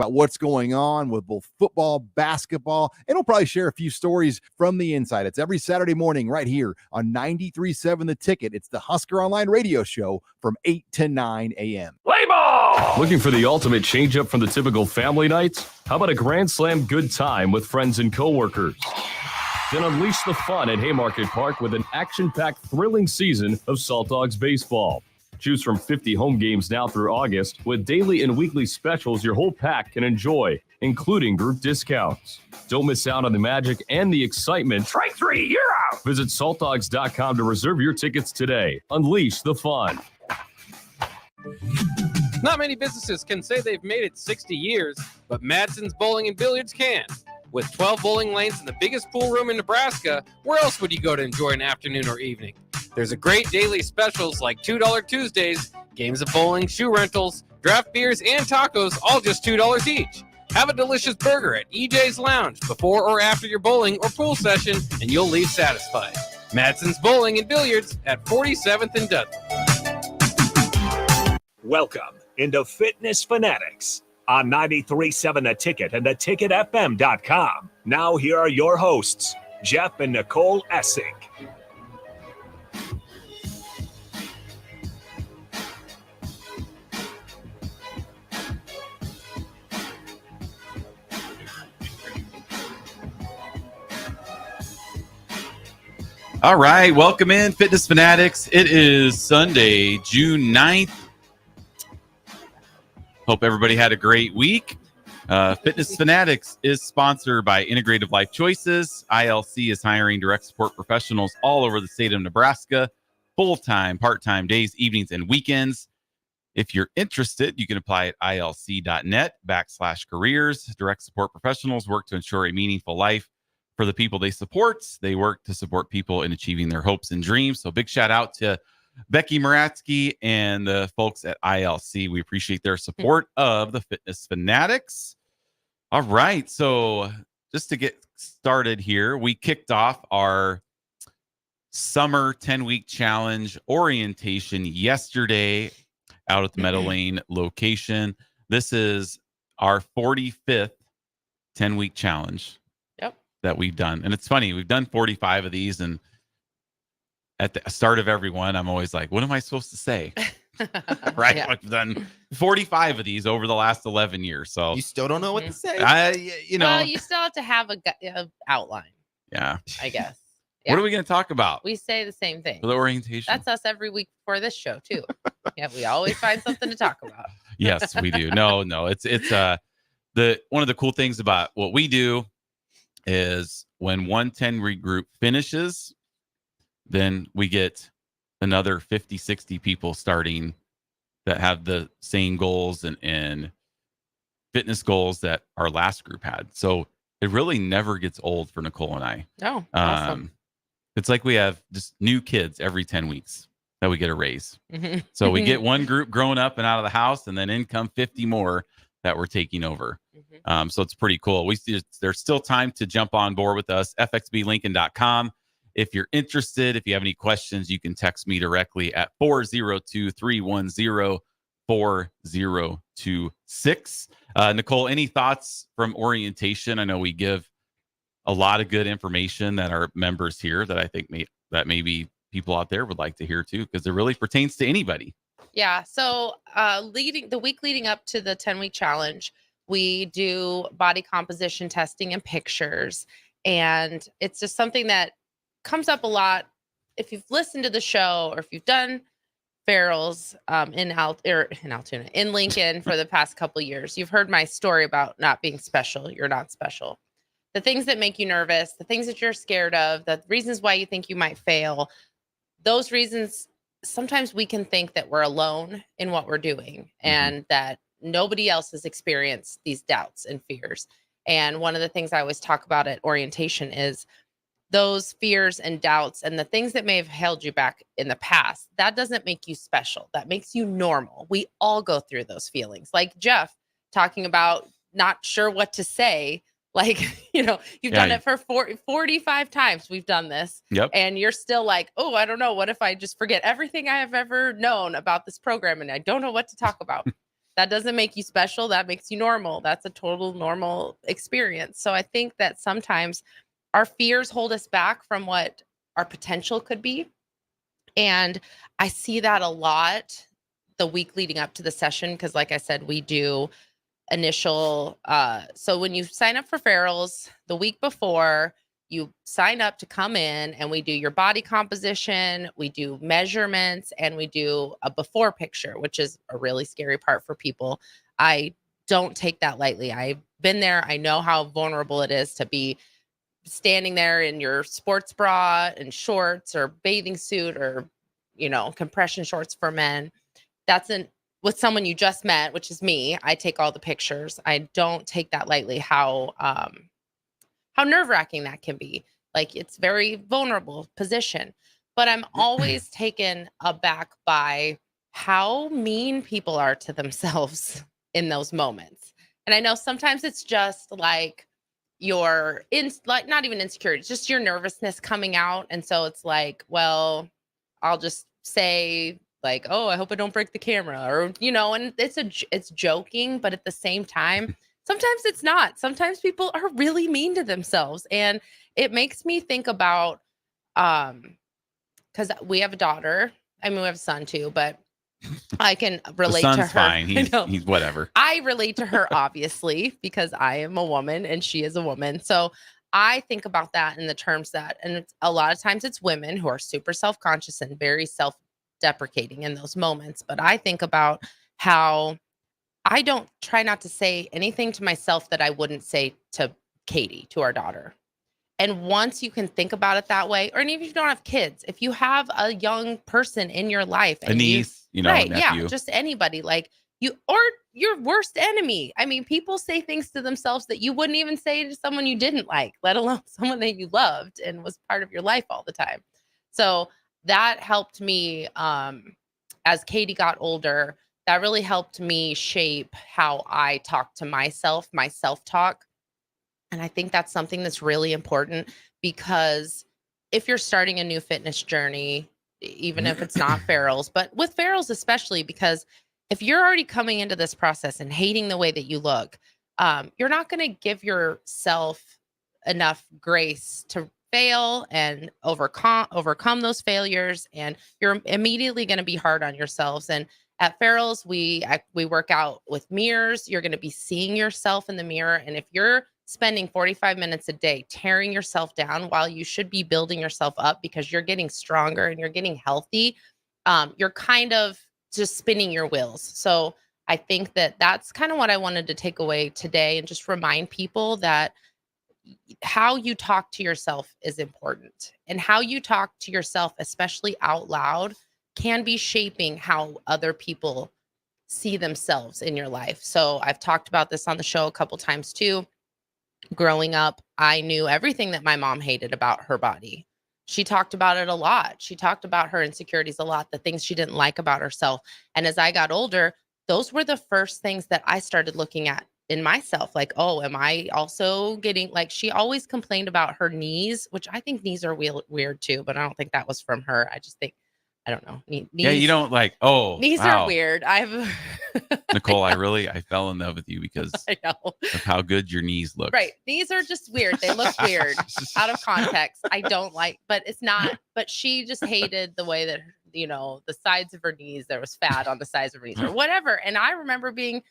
about what's going on with both football, basketball, and we'll probably share a few stories from the inside. It's every Saturday morning right here on 93.7 The Ticket. It's the Husker Online radio show from 8 to 9 a.m. Play ball! Looking for the ultimate change-up from the typical family night? How about a Grand Slam good time with friends and coworkers? Then unleash the fun at Haymarket Park with an action-packed, thrilling season of Salt Dogs baseball. Choose from 50 home games now through August with daily and weekly specials your whole pack can enjoy, including group discounts. Don't miss out on the magic and the excitement. Strike three, you're out! Visit saltdogs.com to reserve your tickets today. Unleash the fun. Not many businesses can say they've made it 60 years, but Madsen's Bowling and Billiards can. With 12 bowling lanes and the biggest pool room in Nebraska, where else would you go to enjoy an afternoon or evening? There's a great daily specials like $2 Tuesdays, games of bowling, shoe rentals, draft beers, and tacos, all just $2 each. Have a delicious burger at EJ's Lounge before or after your bowling or pool session, and you'll leave satisfied. Madsen's Bowling and Billiards at 47th and Dudley. Welcome into Fitness Fanatics on 93.7 The Ticket and theticketfm.com. Now here are your hosts, Jeff and Nicole Essig. All right, welcome in, Fitness Fanatics. It is Sunday, June 9th. Hope everybody had a great week. Fitness Fanatics is sponsored by Integrative Life Choices. ILC is hiring direct support professionals all over the state of Nebraska, full-time, part-time, days, evenings, and weekends. If you're interested, you can apply at ilc.net/careers. Direct support professionals work to ensure a meaningful life for the people they support. They work to support people in achieving their hopes and dreams. So big shout out to Becky Maratsky and the folks at ILC. We appreciate their support of the Fitness Fanatics. All right. So just to get started here, we kicked off our summer 10-week challenge orientation yesterday out at the Meadow Lane location. This is our 45th 10-week challenge that we've done. And it's funny, we've done 45 of these, and at the start of every one, I'm always like, what am I supposed to say? Right? Yeah. I've done 45 of these over the last 11 years. So you still don't know what to say. Well, you still have to have a outline. Yeah. I guess. Yeah. What are we going to talk about? We say the same thing. For the orientation. That's us every week for this show too. Yeah, we always find something to talk about. Yes, we do. No, it's one of the cool things about what we do is when 110 group finishes, then we get another 50, 60 people starting that have the same goals and fitness goals that our last group had. So it really never gets old for Nicole and I. Oh, awesome. It's like we have just new kids every 10 weeks that we get a raise. So we get one group grown up and out of the house, and then in come 50 more that we're taking over. So it's pretty cool. There's still time to jump on board with us. fxblincoln.com. If you're interested, if you have any questions, you can text me directly at 402-310-4026. Nicole, any thoughts from orientation? I know we give a lot of good information that our members hear that I think maybe people out there would like to hear too, because it really pertains to anybody. Yeah. So the week leading up to the 10-week challenge, we do body composition testing and pictures. And it's just something that comes up a lot. If you've listened to the show or if you've done Farrell's in Altoona, in Lincoln for the past couple of years, you've heard my story about not being special. You're not special. The things that make you nervous, the things that you're scared of, the reasons why you think you might fail, those reasons, sometimes we can think that we're alone in what we're doing and that nobody else has experienced these doubts and fears. And one of the things I always talk about at orientation is those fears and doubts and the things that may have held you back in the past. That doesn't make you special. That makes you normal. We all go through those feelings. Like Jeff talking about not sure what to say. Like, you've done it for 45 times. We've done this. Yep. And you're still like, oh, I don't know. What if I just forget everything I have ever known about this program and I don't know what to talk about? That doesn't make you special. That makes you normal. That's a total normal experience. So I think that sometimes our fears hold us back from what our potential could be. And I see that a lot the week leading up to the session, because like I said, we do initial so when you sign up for ferals the week before, you sign up to come in and we do your body composition, we do measurements, and we do a before picture, which is a really scary part for people. I don't take that lightly. I've been there. I know how vulnerable it is to be standing there in your sports bra and shorts or bathing suit or, compression shorts for men. That's with someone you just met, which is me. I take all the pictures. I don't take that lightly, how nerve-wracking that can be. Like, it's very vulnerable position, but I'm always taken aback by how mean people are to themselves in those moments. And I know sometimes it's just like not even insecurity, it's just your nervousness coming out. And so it's like, well, I'll just say like, oh, I hope I don't break the camera, or, and it's joking, but at the same time, sometimes it's not. Sometimes people are really mean to themselves. And it makes me think about, because we have a daughter. I mean, we have a son too, but I can relate to her. Fine. He's whatever. I relate to her, obviously, because I am a woman and she is a woman. So I think about that in the terms that, and a lot of times it's women who are super self-conscious and very self-deprecating in those moments. But I think about how I don't try not to say anything to myself that I wouldn't say to Katie, to our daughter. And once you can think about it that way, or even if you don't have kids, if you have a young person in your life, a niece, right, nephew. yeah, just anybody, like you, or your worst enemy. I mean, people say things to themselves that you wouldn't even say to someone you didn't like, let alone someone that you loved and was part of your life all the time. So that helped me as Katie got older. That really helped me shape how I talk to myself, my self-talk. And I think that's something that's really important, because if you're starting a new fitness journey, even if it's not ferals, but with ferals especially, because if you're already coming into this process and hating the way that you look, you're not going to give yourself enough grace to fail and overcome those failures. And you're immediately going to be hard on yourselves. And at ferals, we work out with mirrors. You're going to be seeing yourself in the mirror. And if you're spending 45 minutes a day tearing yourself down while you should be building yourself up because you're getting stronger and you're getting healthy, you're kind of just spinning your wheels. So I think that that's kind of what I wanted to take away today, and just remind people that how you talk to yourself is important, and how you talk to yourself, especially out loud, can be shaping how other people see themselves in your life. So I've talked about this on the show a couple times too. Growing up, I knew everything that my mom hated about her body. She talked about it a lot. She talked about her insecurities a lot, the things she didn't like about herself. And as I got older, those were the first things that I started looking at in myself. Like, oh, am I also getting, like, she always complained about her knees, which I think knees are weird too, but I don't think that was from her. I just think, I don't know. Knees, yeah, you don't like, oh, knees wow. are weird. Nicole, I fell in love with you because I know of how good your knees look. Right. These are just weird. They look weird out of context. I don't like, but it's not, but she just hated the way that, the sides of her knees, there was fat on the sides of her knees or whatever. And I remember being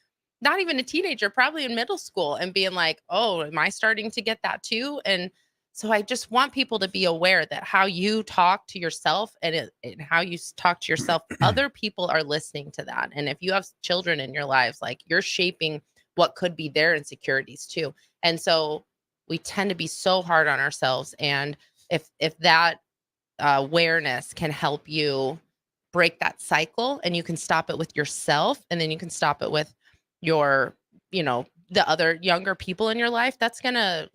not even a teenager, probably in middle school, and being like, oh, am I starting to get that too? And so I just want people to be aware that how you talk to yourself and how you talk to yourself, other people are listening to that. And if you have children in your lives, like, you're shaping what could be their insecurities too. And so we tend to be so hard on ourselves. And if that awareness can help you break that cycle, and you can stop it with yourself, and then you can stop it with your, the other younger people in your life, that's going to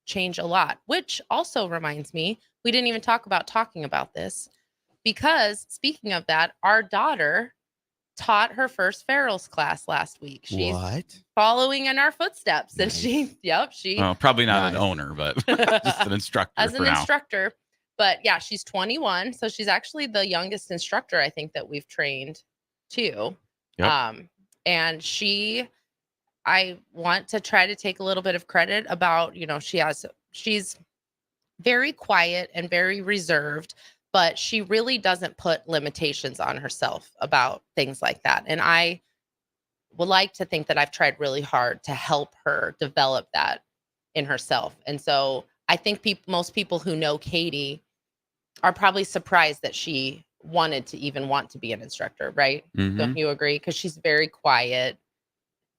change a lot. Which also reminds me, we didn't even talking about this, because speaking of that, our daughter taught her first ferals class last week. She's following in our footsteps. Nice. And she probably not an owner, but just an instructor as an now. Instructor. But yeah, she's 21. So she's actually the youngest instructor, I think, that we've trained too. Yep. And I want to try to take a little bit of credit about, she's very quiet and very reserved, but she really doesn't put limitations on herself about things like that. And I would like to think that I've tried really hard to help her develop that in herself. And so I think most people who know Katie are probably surprised that she wanted to even want to be an instructor, right? Don't you agree? Because she's very quiet.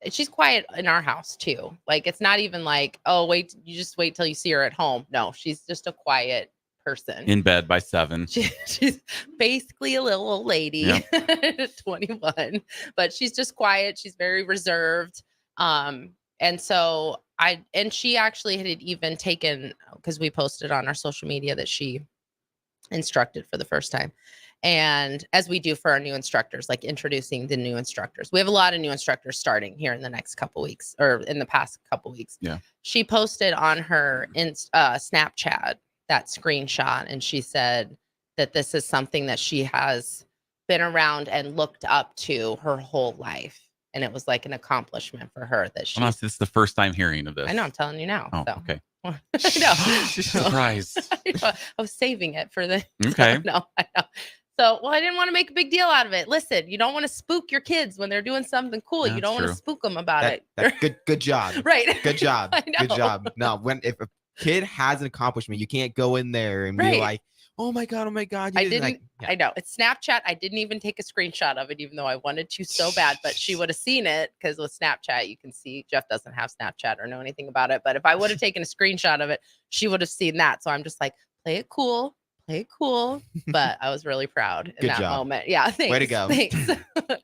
She's quiet in our house too. Like, it's not even like, oh, you just wait till you see her at home. No, she's just a quiet person. In bed by 7. She's basically a little old lady, 21, but she's just quiet. She's very reserved. And so she actually had even taken, because we posted on our social media that she instructed for the first time. And as we do for our new instructors, like introducing the new instructors, we have a lot of new instructors starting here in the next couple weeks, or in the past couple weeks. Yeah. She posted on her Snapchat that screenshot, and she said that this is something that she has been around and looked up to her whole life. And it was like an accomplishment for her that she. This is the first time hearing of this. I know, I'm telling you now. Oh, so. okay. I know. She's surprised. I was saving it for the. Okay. No, I know. So, I didn't want to make a big deal out of it. Listen, you don't want to spook your kids when they're doing something cool. Yeah, you don't want to spook them about it. That's good job. Right. Good job. I know. Good job. No, if a kid has an accomplishment, you can't go in there and be like, oh my God. I didn't. I know. It's Snapchat. I didn't even take a screenshot of it, even though I wanted to so bad, but she would have seen it, because with Snapchat, you can see Jeff doesn't have Snapchat or know anything about it. But if I would have taken a screenshot of it, she would have seen that. So I'm just like, play it cool. But I was really proud in that moment. Yeah. Thanks. Way to go. Thanks.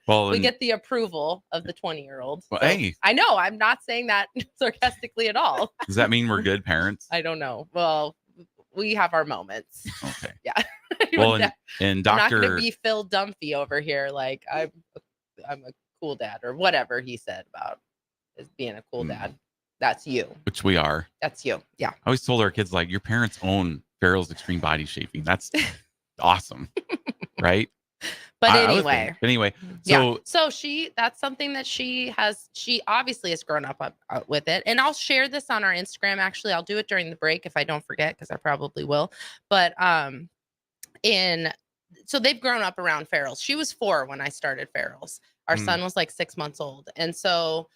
Well, we get the approval of the 20-year-old. Well, so hey. I know. I'm not saying that sarcastically at all. Does that mean we're good parents? I don't know. Well, we have our moments. Okay. Yeah. Well, and I'm not going to Dr. be Phil Dunphy over here. Like, I'm a cool dad, or whatever he said about as being a cool dad. That's you. Which we are. That's you. Yeah. I always told our kids, like, your parents own Farrell's Extreme Body Shaping. That's awesome. Right? But I anyway. So that's something that she obviously has grown up with it. And I'll share this on our Instagram. Actually, I'll do it during the break if I don't forget, because I probably will. But so they've grown up around Farrell's. She was 4 when I started Farrell's. Our son was like 6 months old. And so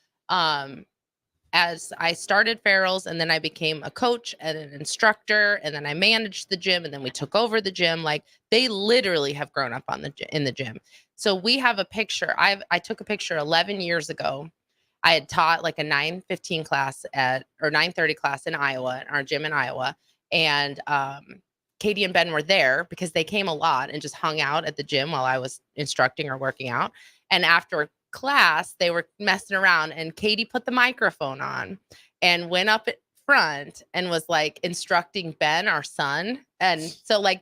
as I started Farrell's, and then I became a coach and an instructor, and then I managed the gym, and then we took over the gym. Like, they literally have grown up in the gym. So we have a picture. I took a picture 11 years ago. I had taught like a 9:15 class or 9:30 class in Iowa, in our gym in Iowa. And Katie and Ben were there because they came a lot and just hung out at the gym while I was instructing or working out. And after class, they were messing around, and Katie put the microphone on and went up at front and was like instructing Ben, our son. And so I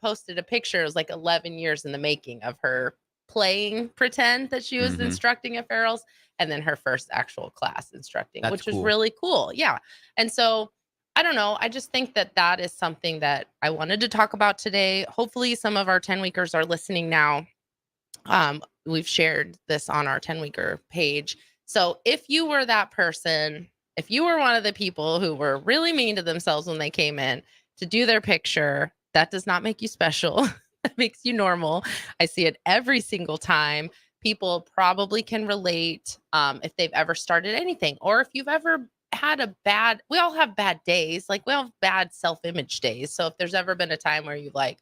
posted a picture. It was like 11 years in the making of her playing pretend that she was instructing at Farrell's, and then her first actual class instructing. Which was really cool. Yeah. And so I don't know. I just think that is something that I wanted to talk about today. Hopefully some of our 10-weekers are listening now. We've shared this on our 10-weeker page. So if you were that person, if you were one of the people who were really mean to themselves when they came in to do their picture, that does not make you special. That makes you normal. I see it every single time. People probably can relate if they've ever started anything, or if you've ever had we all have bad days. Like, we all have bad self-image days. So if there's ever been a time where you've like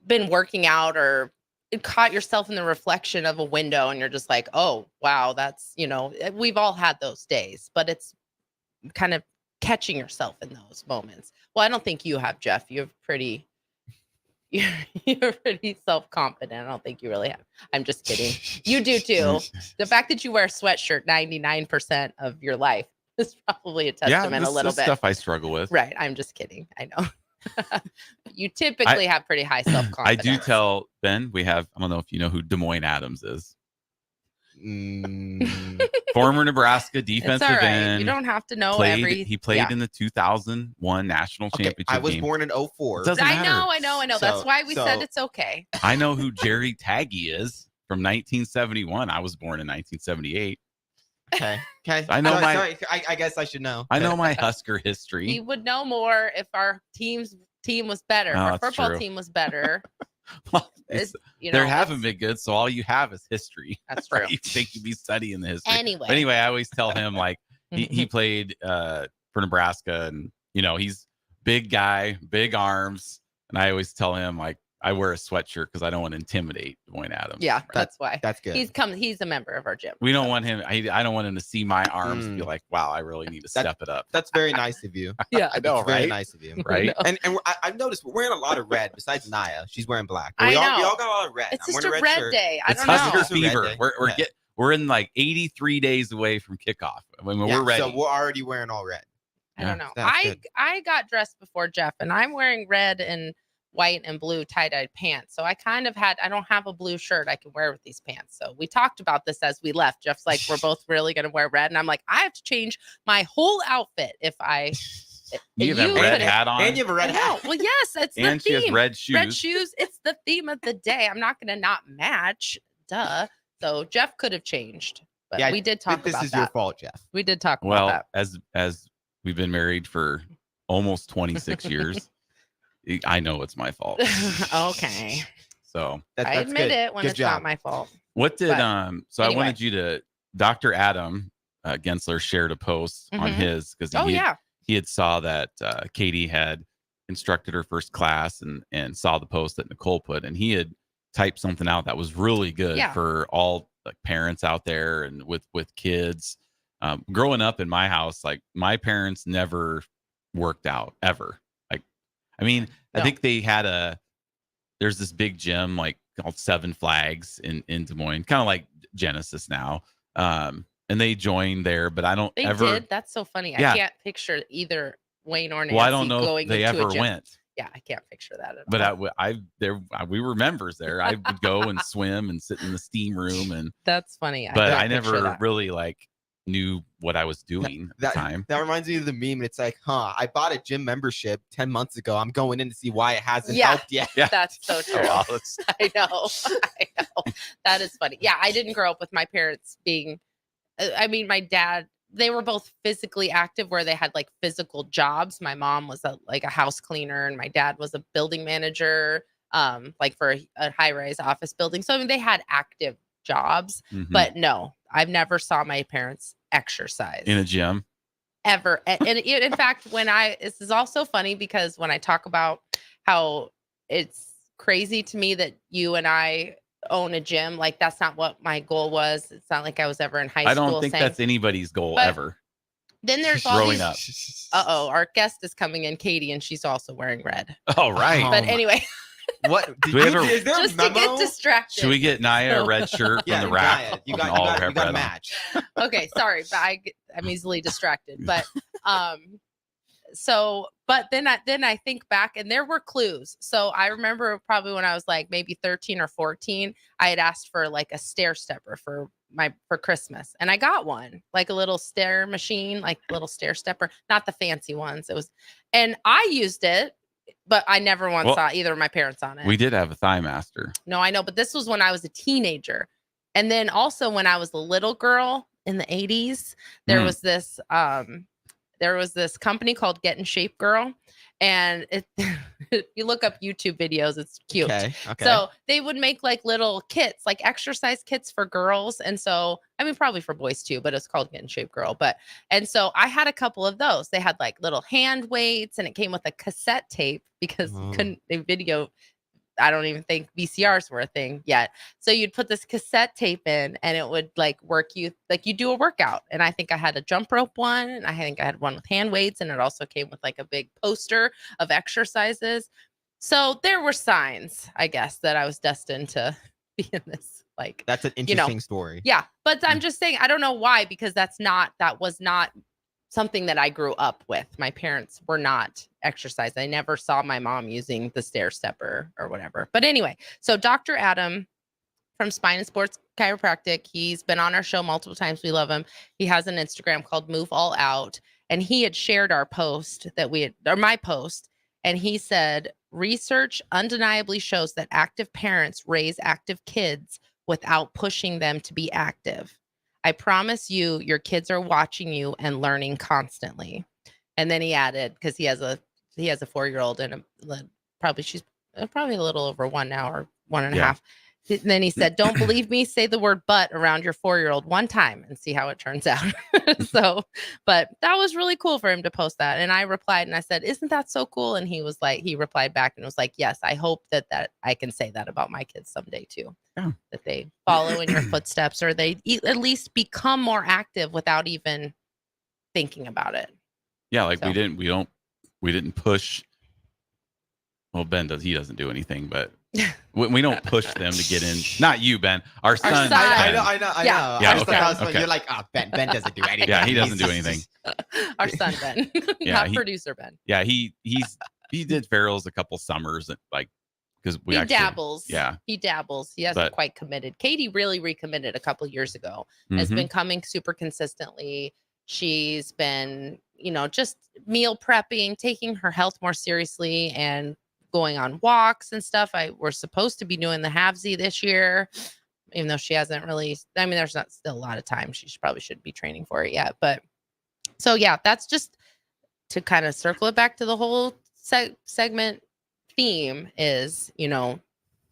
been working out or caught yourself in the reflection of a window and you're just like, oh, wow, that's, we've all had those days, but it's kind of catching yourself in those moments. Well, I don't think you have, Jeff. You're pretty self-confident. I don't think you really have. I'm just kidding. You do too. The fact that you wear a sweatshirt 99% of your life is probably a testament a little bit. Stuff I struggle with. Right. I'm just kidding. I know. You typically have pretty high self-confidence. I do tell Ben, I don't know if you know who Des Moines Adams is. Former Nebraska defensive end. You don't have to know He played in the 2001 national championship I was game. born in 04. Doesn't matter. I know. So, That's why we said it's okay. I know who Jerry Taggy is. from 1971. I was born in 1978. Okay. I know Sorry, I guess I should know. I know my Husker We history. would know more if our team was better. If Oh, our that's football true. team was better. Well, It's, there haven't been good, so all you have is history. That's true. Right? You think you'd be studying the history. Anyway. But anyway, I always tell him like he played for Nebraska, and he's big guy, big arms, and I always tell him like I wear a sweatshirt because I don't want to intimidate Dwayne Adams. Yeah, that's why. That's good. He's a member of our gym. We don't want him. I don't want him to see my arms and be like, "Wow, I really need to step it up." That's very nice of you. Yeah, I know, It's very right? nice of you. Right? And I've noticed we're wearing a lot of red. Besides Naya, she's wearing black. I We all know. got a lot of red. It's I'm just a wearing red shirt. day. I It's don't Husker know. It's a red fever. day. We're in like 83 days away from kickoff. When Yeah, we're ready. So we're already wearing all red. I don't know. That's good. I got dressed before Jeff, and I'm wearing red and white and blue tie-dyed pants. So I don't have a blue shirt I can wear with these pants. So we talked about this as we left. Jeff's like, we're both really going to wear red. And I'm like, I have to change my whole outfit if I. You have that red hat on. And you have a red hat. Well, yes, it's the And she theme. has red shoes. Red shoes. It's the theme of the day. I'm not going to not match. Duh. So Jeff could have changed. But Yeah, we did talk This about is that. your fault, Jeff. We did talk about Well, that. as we've been married for almost 26 years, I know it's my fault. Okay. So That's I admit good. it when Good it's job. not my fault. what did But so anyway. I wanted you to Dr. Adam Gensler shared a post on Mhm. his because Oh, yeah. he had saw that Katie had instructed her first class and saw the post that Nicole put, and he had typed something out that was really good Yeah. for all like parents out there and with kids. Growing up in my house, like my parents never worked out ever. Like, I mean, I No. think they had there's this big gym like called Seven Flags in Des Moines, kind of like Genesis now. And they joined there, but I don't They ever. did. That's so funny. Yeah. I can't picture either Wayne or Nancy Well, I don't know going if they into ever a gym. went. Yeah, I can't picture that at But all. we were members there. I would go and swim and sit in the steam room, and That's funny. but can't I picture never that. really like knew what I was doing at the time. That reminds me of the meme. It's like, I bought a gym membership 10 months ago. I'm going in to see why it hasn't Yeah. helped yet. Yeah. That's so true. Oh, wow, that's- I know. I know. That is funny. Yeah, I didn't grow up with my parents being, I mean, my dad, they were both physically active where they had like physical jobs. My mom was like a house cleaner and my dad was a building manager, like for a high-rise office building. So I mean, they had active jobs, Mhm. but no, I've never saw my parents exercise in a gym. ever. And in fact, this is also funny because when I talk about how it's crazy to me that you and I own a gym, like that's not what my goal was. It's not like I was ever in high I school. don't think saying, that's anybody's goal But ever. then there's all growing these, up. our guest is coming in, Katie, and she's also wearing red. All right. Oh But my- anyway, What? Do we have a- Is there just a to memo? get distracted. Should we get Naya a red shirt Yeah, from the rack? Naya, you We got, can all you have got, you got red a on. match. Okay, sorry, but I'm easily distracted. But but then I think back and there were clues. So I remember probably when I was like maybe 13 or 14, I had asked for like a stair stepper for Christmas, and I got one, like a little stair machine, like a little stair stepper, not the fancy ones. It was, and I used it, but I never once Well, saw either of my parents on it. We did have a Thigh Master. No, I know, but this was when I was a teenager. And then also when I was a little girl in the 80s, there was this company called Get in Shape Girl. And if you look up YouTube videos, it's cute. Okay. So they would make like little kits, like exercise kits for girls. And so, I mean, probably for boys too, but it's called Get in Shape Girl. And so I had a couple of those. They had like little hand weights and it came with a cassette tape because you couldn't video. I don't even think VCRs were a thing yet. So you'd put this cassette tape in and it would like work you, like you do a workout. And I think I had a jump rope one and I think I had one with hand weights and it also came with like a big poster of exercises. So there were signs, I guess, that I was destined to be in this. Like, that's an interesting story. Yeah. But I'm just saying, I don't know why, because that was not something that I grew up with. My parents were not exercising. I never saw my mom using the stair stepper or whatever. But anyway, so Dr. Adam from Spine and Sports Chiropractic, he's been on our show multiple times. We love him. He has an Instagram called Move All Out. And he had shared our post my post. And he said, research undeniably shows that active parents raise active kids without pushing them to be active. I promise you, your kids are watching you and learning constantly. And then he added, because he has a 4-year-old and she's probably a little over 1 now or 1.5. Yeah. And then he said, don't believe me, say the word but around your 4-year-old one time and see how it turns out. So, but that was really cool for him to post that. And I replied and I said, isn't that so cool? And he replied back and was like, yes, I hope that I can say that about my kids someday too. Yeah. That they follow in your footsteps, or they at least become more active without even thinking about it. Yeah. Like So. we didn't push. Well, Ben doesn't do anything, but we don't push them to get in. Not you, Ben. Our son. son. I know. Yeah. Yeah, I just okay, thought okay. you're like, Ben doesn't do anything. Yeah, he doesn't do anything. Our son Ben, Yeah, not producer Ben. Yeah, he did ferals a couple summers, like because He dabbles. Yeah, He dabbles. He hasn't quite committed. Katie really recommitted a couple years ago. Has been coming super consistently. She's been, just meal prepping, taking her health more seriously, and going on walks and stuff. We're supposed to be doing the halvesy this year, even though she hasn't really. I mean, there's not still a lot of time. She probably shouldn't be training for it yet. But so yeah, that's just to kind of circle it back to the whole segment theme is,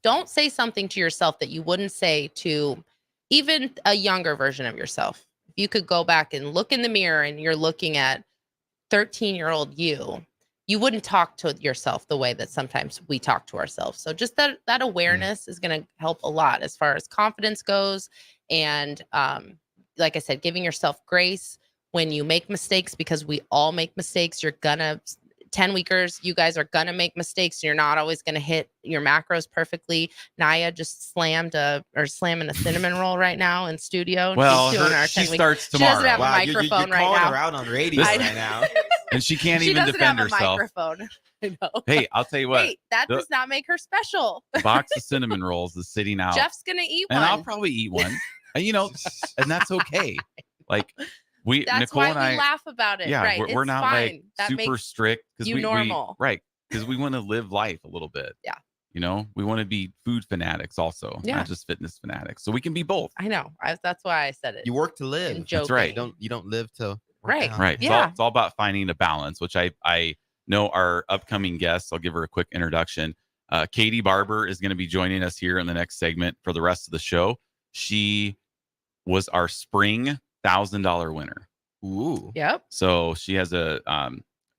don't say something to yourself that you wouldn't say to even a younger version of yourself. If you could go back and look in the mirror and you're looking at 13-year-old you wouldn't talk to yourself the way that sometimes we talk to ourselves. So just that awareness is going to help a lot as far as confidence goes. And like I said, giving yourself grace when you make mistakes, because we all make mistakes. You're gonna 10-weekers, you guys are gonna make mistakes. You're not always gonna hit your macros perfectly. Naya just slamming a cinnamon roll right now in studio. Well, she's doing our she 10-week. starts She tomorrow. doesn't have a microphone you're right calling now. her out on radio right now. and she can't She even doesn't defend have a herself. microphone. I know. Hey, I'll tell you what. Hey, that does not make her special. The box of cinnamon rolls is sitting out, Jeff's gonna eat and one. I'll probably eat one. And, and that's okay. Like That's Nicole why and we I laugh about it. Yeah, right. we're It's not fine. like That super makes strict because you normal. Right, because we want to live life a little bit. Yeah. We want to be food fanatics also, Yeah. not just fitness fanatics. So we can be both. I know. That's why I said it. You work to live. And That's right. You don't live to work Right. out. Right. Yeah. It's all about finding a balance, which I know our upcoming guests. I'll give her a quick introduction. Katie Barber is going to be joining us here in the next segment for the rest of the show. She was our spring $1,000 winner. Ooh. Yep. So she has a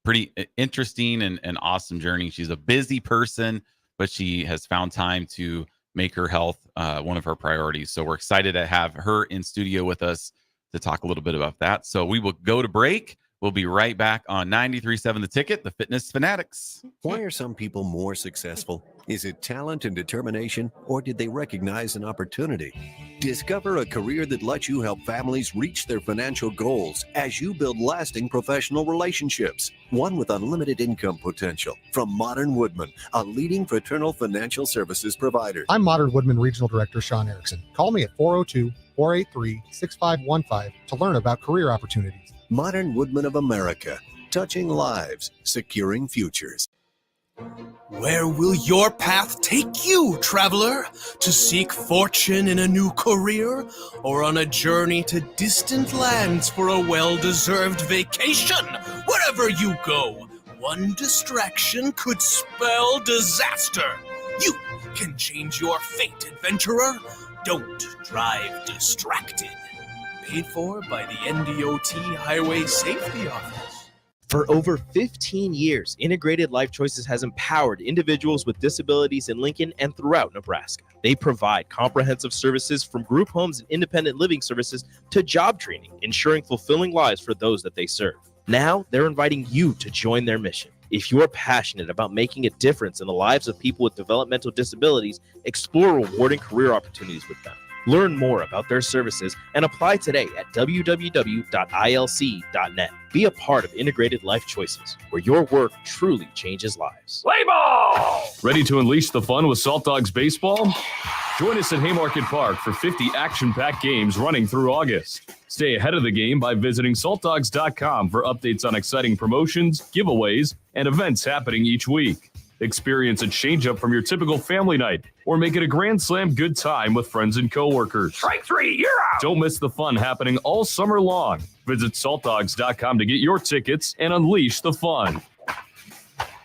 pretty interesting and awesome journey. She's a busy person, but she has found time to make her health one of her priorities. So we're excited to have her in studio with us to talk a little bit about that. So we will go to break. We'll be right back on 93.7 The Ticket, the Fitness Fanatics. Why are some people more successful? Is it talent and determination, or did they recognize an opportunity? Discover a career that lets you help families reach their financial goals as you build lasting professional relationships. One with unlimited income potential. From Modern Woodman, a leading fraternal financial services provider. I'm Modern Woodman Regional Director Sean Erickson. Call me at 402-483-6515 to learn about career opportunities. Modern Woodman of America, touching lives, securing futures. Where will your path take you, traveler? To seek fortune in a new career, or on a journey to distant lands for a well-deserved vacation? Wherever you go, one distraction could spell disaster. You can change your fate, adventurer. Don't drive distracted. Paid for by the NDOT Highway Safety Office. For over 15 years, Integrated Life Choices has empowered individuals with disabilities in Lincoln and throughout Nebraska. They provide comprehensive services from group homes and independent living services to job training, ensuring fulfilling lives for those that they serve. Now, they're inviting you to join their mission. If you're passionate about making a difference in the lives of people with developmental disabilities, explore rewarding career opportunities with them. Learn more about their services and apply today at www.ilc.net. Be a part of Integrated Life Choices, where your work truly changes lives. Play ball! Ready to unleash the fun with Salt Dogs Baseball? Join us at Haymarket Park for 50 action-packed games running through August. Stay ahead of the game by visiting saltdogs.com for updates on exciting promotions, giveaways, and events happening each week. Experience a change-up from your typical family night, or make it a Grand Slam good time with friends and coworkers. Strike three, you're out. Don't miss the fun happening all summer long. Visit saltdogs.com to get your tickets and unleash the fun.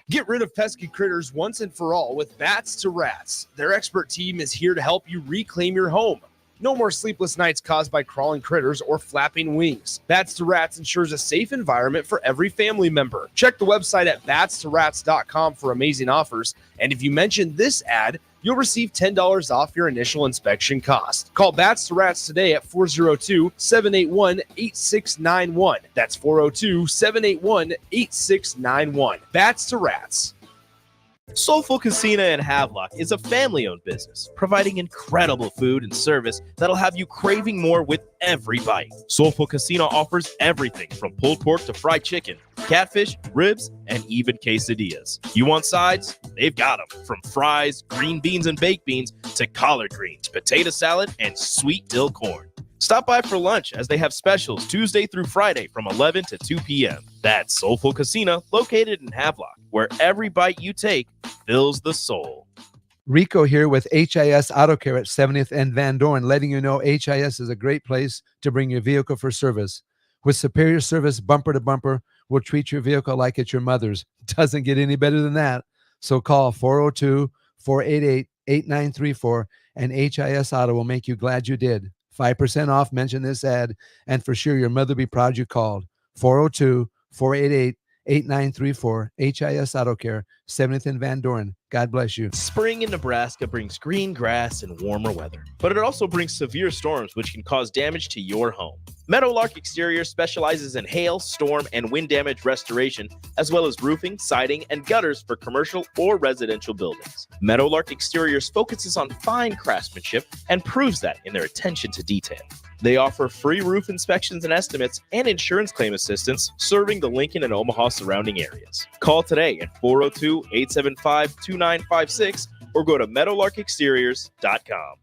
Get rid of pesky critters once and for all with Bats to Rats. Their expert team is here to help you reclaim your home. No more sleepless nights caused by crawling critters or flapping wings. Bats to Rats ensures a safe environment for every family member. Check the website at batstoRats.com for amazing offers. And if you mention this ad, you'll receive $10 off your initial inspection cost. Call Bats to Rats today at 402-781-8691. That's 402-781-8691. Bats to Rats. Soulful Casino in Havelock is a family-owned business, providing incredible food and service that'll have you craving more with every bite. Soulful Casino offers everything from pulled pork to fried chicken, catfish, ribs, and even quesadillas. You want sides? They've got them. From fries, green beans and baked beans, to collard greens, potato salad, and sweet dill corn. Stop by for lunch as they have specials Tuesday through Friday from 11 to 2 p.m. That's Soulful Casino, located in Havelock, where every bite you take fills the soul. Rico here with HIS Auto Care at 70th and Van Dorn, letting you know HIS is a great place to bring your vehicle for service. With superior service bumper to bumper, we'll treat your vehicle like it's your mother's. Doesn't get any better than that. So call 402-488-8934 and HIS Auto will make you glad you did. 5% off, mention this ad, and for sure your mother will be proud you called. 402-488-8934, HIS Auto Care, 70th and Van Dorn. God bless you. Spring in Nebraska brings green grass and warmer weather, but it also brings severe storms which can cause damage to your home. Meadowlark Exterior specializes in hail, storm, and wind damage restoration, as well as roofing, siding, and gutters for commercial or residential buildings. Meadowlark Exteriors focuses on fine craftsmanship and proves that in their attention to detail. They offer free roof inspections and estimates and insurance claim assistance, serving the Lincoln and Omaha surrounding areas. Call today at 402-875-2956 or go to meadowlarkexteriors.com.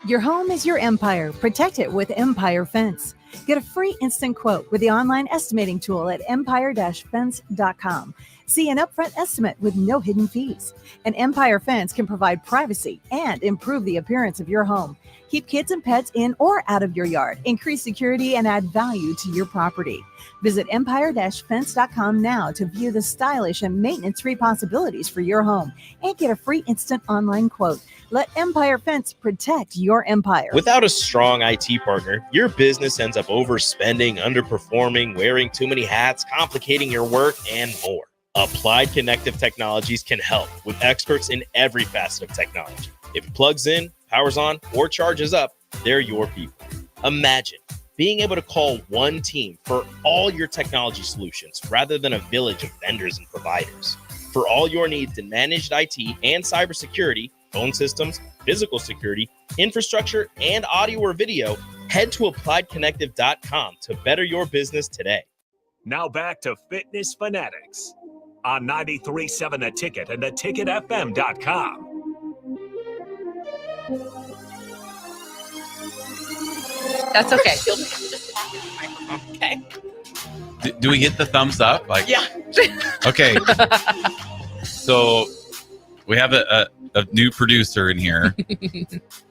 Your home is your empire. Protect it with Empire Fence. Get a free instant quote with the online estimating tool at empire-fence.com. See an upfront estimate with no hidden fees. An Empire Fence can provide privacy and improve the appearance of your home. Keep kids and pets in or out of your yard. Increase security and add value to your property. Visit empire-fence.com now to view the stylish and maintenance-free possibilities for your home and get a free instant online quote. Let Empire Fence protect your empire. Without a strong IT partner, your business ends up overspending, underperforming, wearing too many hats, complicating your work, and more. Applied Connective Technologies can help with experts in every facet of technology. If it plugs in, powers on, or charges up, they're your people. Imagine being able to call one team for all your technology solutions rather than a village of vendors and providers. For all your needs in managed IT and cybersecurity, phone systems, physical security, infrastructure, and audio or video, head to appliedconnective.com to better your business today. Now back to Fitness Fanatics on 93.7 The Ticket and theticketfm.com. That's okay. Okay. Do we get the thumbs up? Like, yeah. Okay. So we have a new producer in here.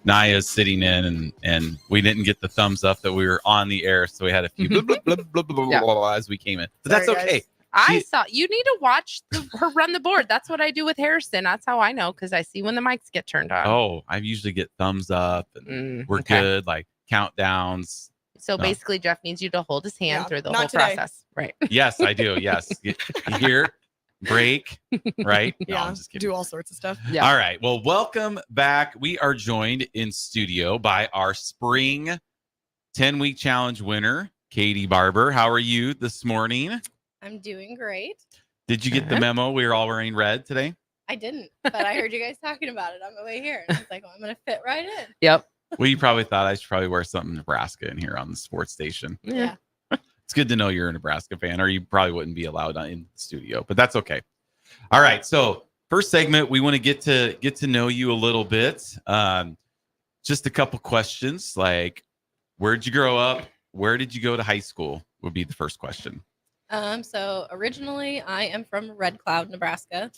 Naya's sitting in, and we didn't get the thumbs up that we were on the air, so we had a few blah, blah, blah, blah, blah, blah, blah, as we came in. But that's okay. I saw you need to watch her run the board. That's what I do with Harrison. That's how I know, because I see when the mics get turned on. Oh, I usually get thumbs up, and we're good, like countdowns. So basically, Jeff needs you to hold his hand through the whole today. process, right? Yes, I do. Yes, you hear, break, right? No, Yeah, I'm just kidding. do all sorts of stuff. Yeah. All right. Well, welcome back. We are joined in studio by our spring 10-week challenge winner, Katie Barber. How are you this morning? I'm doing great. Did you get the memo? We were all wearing red today. I didn't, but I heard you guys talking about it on my way here. And I was like, well, I'm going to fit right in. Yep. Well, you probably thought I should probably wear something Nebraska in here on the sports station. Yeah. It's good to know you're a Nebraska fan, or you probably wouldn't be allowed in the studio, but that's okay. All right. So first segment, we want to get to know you a little bit. Just a couple questions like, where'd you grow up? Where did you go to high school? Would be the first question. So originally I am from Red Cloud, Nebraska.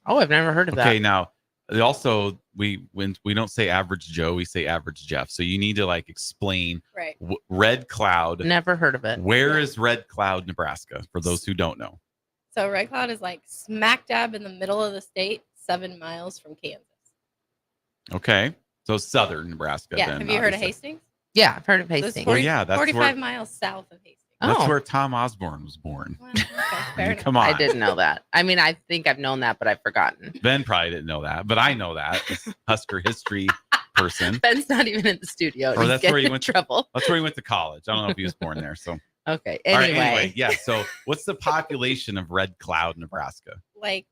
Oh, I've never heard of Okay, that. now also when we don't say average Joe, we say average Jeff. So you need to like explain Right. Red Cloud. Never heard of it. Where is Red Cloud, Nebraska? For those who don't know. So Red Cloud is like smack dab in the middle of the state, 7 miles from Kansas. Okay, so southern Nebraska. Yeah. Then, Have you heard of obviously. Hastings? Yeah, I've heard of So it's Hastings. 40 Well, yeah, that's 45 where- miles south of Hastings. That's Oh. where Tom Osborne was born. Well, okay, fair enough. Come on. I didn't know that. I mean, I think I've known that, but I've forgotten. Ben probably didn't know that, but I know that. This Husker history person. Ben's not even in the studio. Or He's that's where getting he in went trouble. That's where he went to college. I don't know if he was born there. So Okay. All right, Anyway. yeah. So what's the population of Red Cloud, Nebraska? Like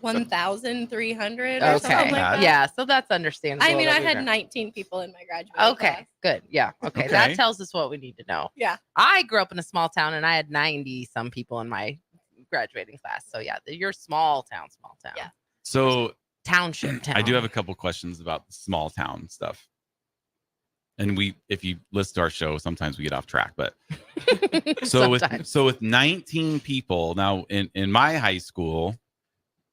1,300 or something Okay. like that. Yeah. So that's understandable. I mean, I that we had don't- 19 people in my graduating Okay. class. Good. Yeah. Okay. Okay. That tells us what we need to know. Yeah. I grew up in a small town and I had 90 some people in my graduating class. So yeah, you're small town. Yeah. So Township town. I do have a couple questions about the small town stuff. And if you listen to our show, sometimes we get off track. But so with 19 people now in my high school,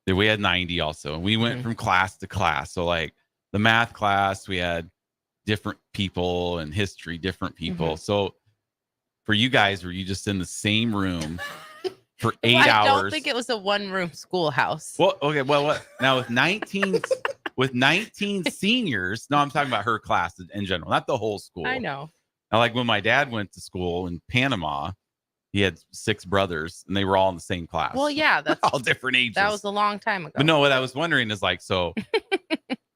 we had 90 also. And we went from class to class. So like the math class, we had different people, and history, different people. So for you guys, were you just in the same room for 8 I hours? don't think it was a one-room schoolhouse. Well, okay. Well, what now with 19 with 19 seniors? No, I'm talking about her class in general, not the whole school. I know. Now, like when my dad went to school in Panama, he had 6 brothers, and they were all in the same class. Well, yeah, that's all different ages. that was a long time ago. But no, what I was wondering is like, so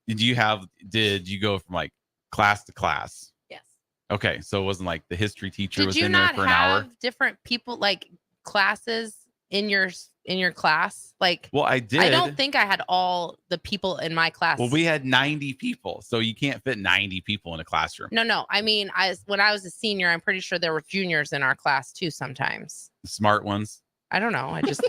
did you go from like class to class? Yes. Okay, so it wasn't like the history teacher Did was you in there not for an hour. have different people like classes in your class? Like, Well, I did. I don't think I had all the people in my class. Well, we had 90 people, so you can't fit 90 people in a classroom. No. I mean, when I was a senior, I'm pretty sure there were juniors in our class too. Sometimes The smart ones. I don't know. I just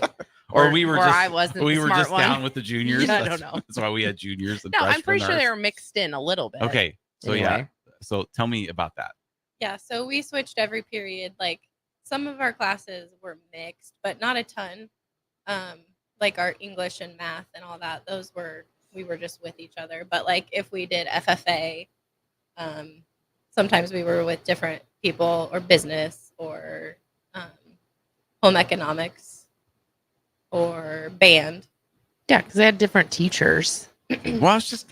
Or we were just I wasn't. we the were smart just one. down with the juniors. Yeah, I That's- don't know. That's why we had juniors and No, I'm freshmen pretty sure ours. they were mixed in a little bit. Okay. So Anyway. So tell me about that. Yeah. So we switched every period. Like some of our classes were mixed, but not a ton. Like our English and math and all that, we were just with each other. But like if we did FFA, sometimes we were with different people, or business, or home economics, or band. Yeah, because they had different teachers. Well,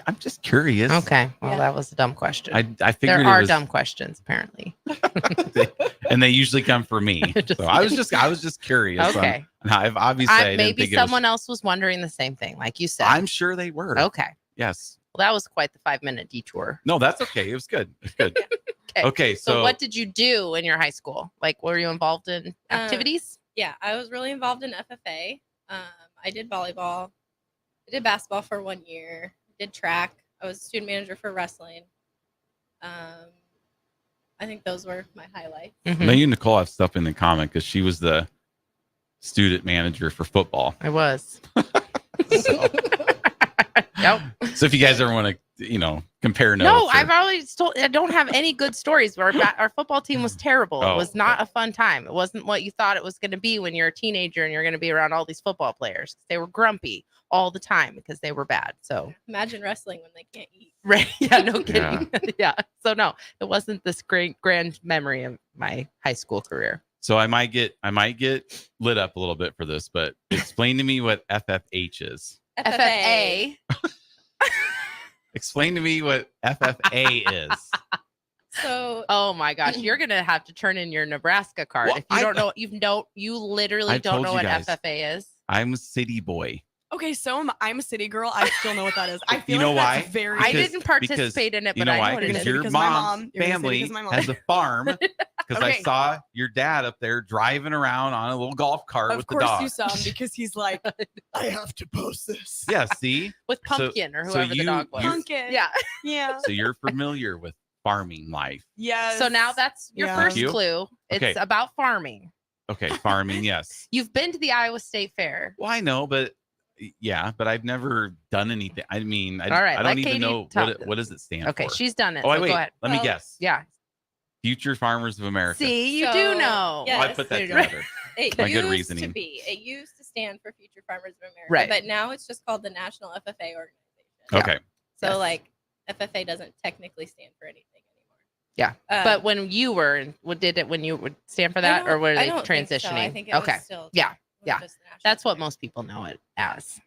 I'm just curious. Okay. Well, Yeah. that was a dumb question. I figured there it are was, dumb questions apparently. and they usually come from me. Just So I was just curious. Okay. I've obviously I didn't Maybe think it was- someone else was wondering the same thing, like you said. I'm sure they were. Okay. Yes. Well, that was quite the 5-minute detour. No, that's okay. It was good. It's good. Okay. So, So what did you do in your high school? Like, were you involved in activities? Yeah, I was really involved in FFA. I did volleyball. I did basketball for 1 year. Did track. I was student manager for wrestling. I think those were my highlights. now you and Nicole have stuff in the common because she was the student manager for football. I was. Yep. So if you guys ever want to, compare notes. No, or- I've always told. I don't have any good stories. Our football team was terrible. Oh, It was not a fun time. It wasn't what you thought it was going to be when you're a teenager and you're going to be around all these football players. They were grumpy all the time because they were bad. So Imagine wrestling when they can't eat. right, yeah, no kidding. Yeah. So no, it wasn't this great grand memory of my high school career. So I might get lit up a little bit for this, but explain to me what FFH is. FFA. Explain to me what FFA is. So Oh my gosh, you're gonna have to turn in your Nebraska card Well, if you don't know. You literally I've don't told know you what guys. FFA is. I'm a city boy. Okay, so I'm a city girl. I still know what that is. I feel You know like that's why? very. I Because- didn't participate in it, You but know I why? know what it Because is. your Because my mom's mom- you're gonna say family because my mom. has a farm. Because I Okay. saw your dad up there driving around on a little golf cart Of with the course dog. you saw him because he's like, I have to post this. Yeah, see? With So- Pumpkin or so whoever the you- dog was. you- Pumpkin. Yeah. Yeah. So you're familiar with farming life. Yes. So now that's your Yeah. first You? clue. It's Okay. about farming. Okay, farming, yes. You've been to the Iowa State Fair. Well, I know, but I've never done anything. I mean, All right, I let don't even Katie know talk. what does it stand Okay, for. she's done it. Oh, so wait, go ahead. let me Well, guess. Yeah. Future Farmers of America. See, you So, do know. yeah. Oh, I put that There you go. together. It My good used reasoning. to be. It used to stand for Future Farmers of America. Right. But now it's just called the National FFA organization. Okay. So Yes. like FFA doesn't technically stand for anything anymore. Yeah. But when you were, when you would stand for that, or were I they don't think so. transitioning? I think it was okay. still Yeah. Yeah. just the National That's what most people know it as.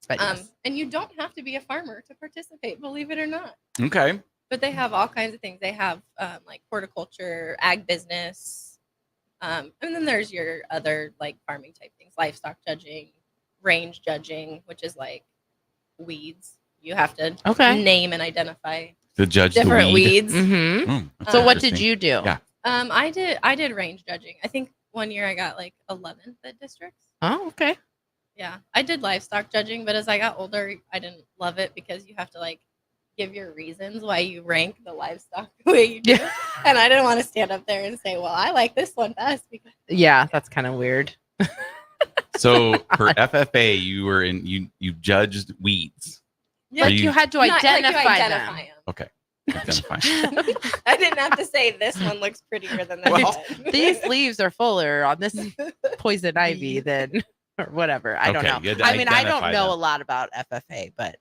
But yes. And you don't have to be a farmer to participate, believe it or not. Okay. But they have all kinds of things. They have like horticulture, ag business, and then there's your other like farming type things, livestock judging, range judging, which is like weeds. You have to name and identify to judge different the weed. weeds. Mm-hmm. So what did you do? Yeah. I did range judging. I think one year I got like 11th at districts. Oh, okay. Yeah, I did livestock judging, but as I got older, I didn't love it because you have to like give your reasons why you rank the livestock the way you do. And I didn't want to stand up there and say, well, I like this one best. Because Yeah, that's kind of weird. So for FFA, you were you judged weeds. Yeah, like you had to identify them. Okay. Identify. I didn't have to say this one looks prettier than this one. These leaves are fuller on this poison ivy than or whatever. I don't Okay, know. you had to I mean, I don't identify know them. a lot about FFA, but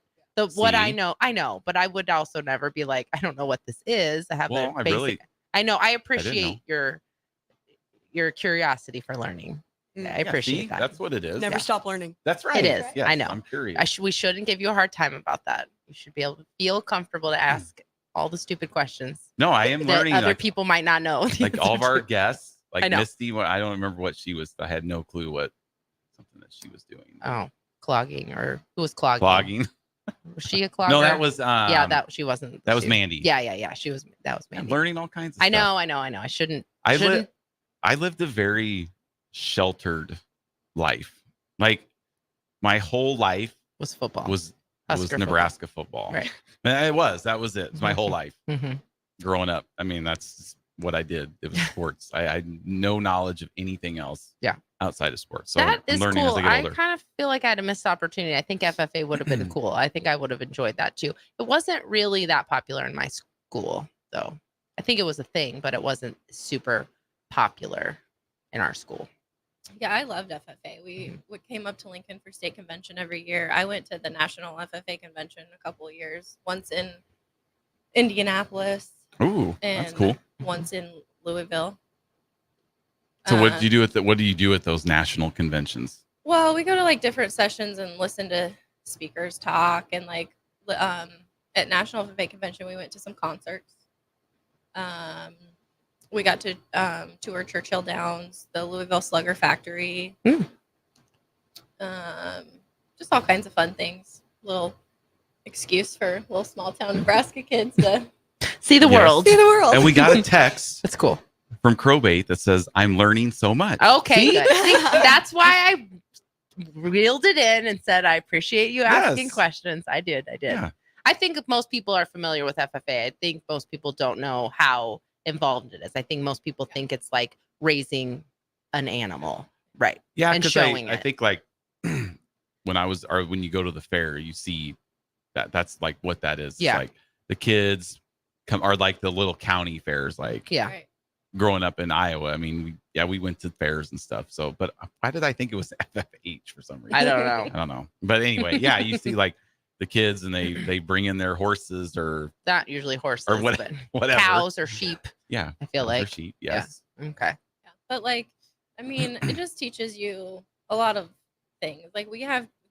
what I See? know, but I would also never be like, I don't know what this is. I have Well, a I basic. really- I know. I know. appreciate your curiosity for learning. I appreciate see? that. That's what it is. Never stop learning. That's right. It is. Yes, I know. I'm curious. We shouldn't give you a hard time about that. You should be able to feel comfortable to ask all the stupid questions. No, I am that learning. other Like, people might not know. the like all of answer our to. guests, I like know. Misty. I don't remember what she was. I had no clue what something that she was doing. Oh, clogging, or who was clogging? Clogging. Was she a clogger? No, that was. Yeah, that she wasn't. That was she- Mandy. Yeah. She was. That was I'm Mandy. learning all kinds of I stuff. know. I shouldn't. I shouldn't. lived a very sheltered life. Like my whole life was football. Was Husker Nebraska football. Right. And it was. That was it. It was my whole life. Mhm. Growing up. I mean, that's what I did. It was sports. I had no knowledge of anything else. Yeah. Outside of sports. So That I'm is learning cool. as I get I older. kind of feel like I had a missed opportunity. I think FFA would have been cool. I think I would have enjoyed that too. It wasn't really that popular in my school, though. I think it was a thing, but it wasn't super popular in our school. Yeah, I loved FFA. We came up to Lincoln for state convention every year. I went to the national FFA convention a couple of years. Once in Indianapolis. Ooh, and that's cool. Once in Louisville. So what do you do what do you do at those national conventions? Well, we go to like different sessions and listen to speakers talk, and like at National FFA convention we went to some concerts. We got to tour Churchill Downs, the Louisville Slugger Factory. Just all kinds of fun things. Little excuse for little small town Nebraska kids to see the world. See the world. And we got a text. That's cool. From Crowbait that says, "I'm learning so much." Okay, See? good. See, that's why I reeled it in and said I appreciate you asking Yes. questions. I did. Yeah. I think if most people are familiar with FFA. I think most people don't know how involved it is. I think most people think it's like raising an animal, right? Yeah, and because showing I it. think like when you go to the fair, you see that's like what that is. It's Yeah. like the kids are like the little county fairs, like Yeah. growing up in Iowa. I mean, we went to fairs and stuff. So, but why did I think it was FFH for some reason? I don't know. I don't know. But anyway, yeah, you see like the kids and they bring in their horses or Not usually horses, or what, but whatever. cows or sheep. Yeah, I feel cows or like sheep. Yeah. Yes. Okay. But like, I mean, it just teaches you a lot of things. Like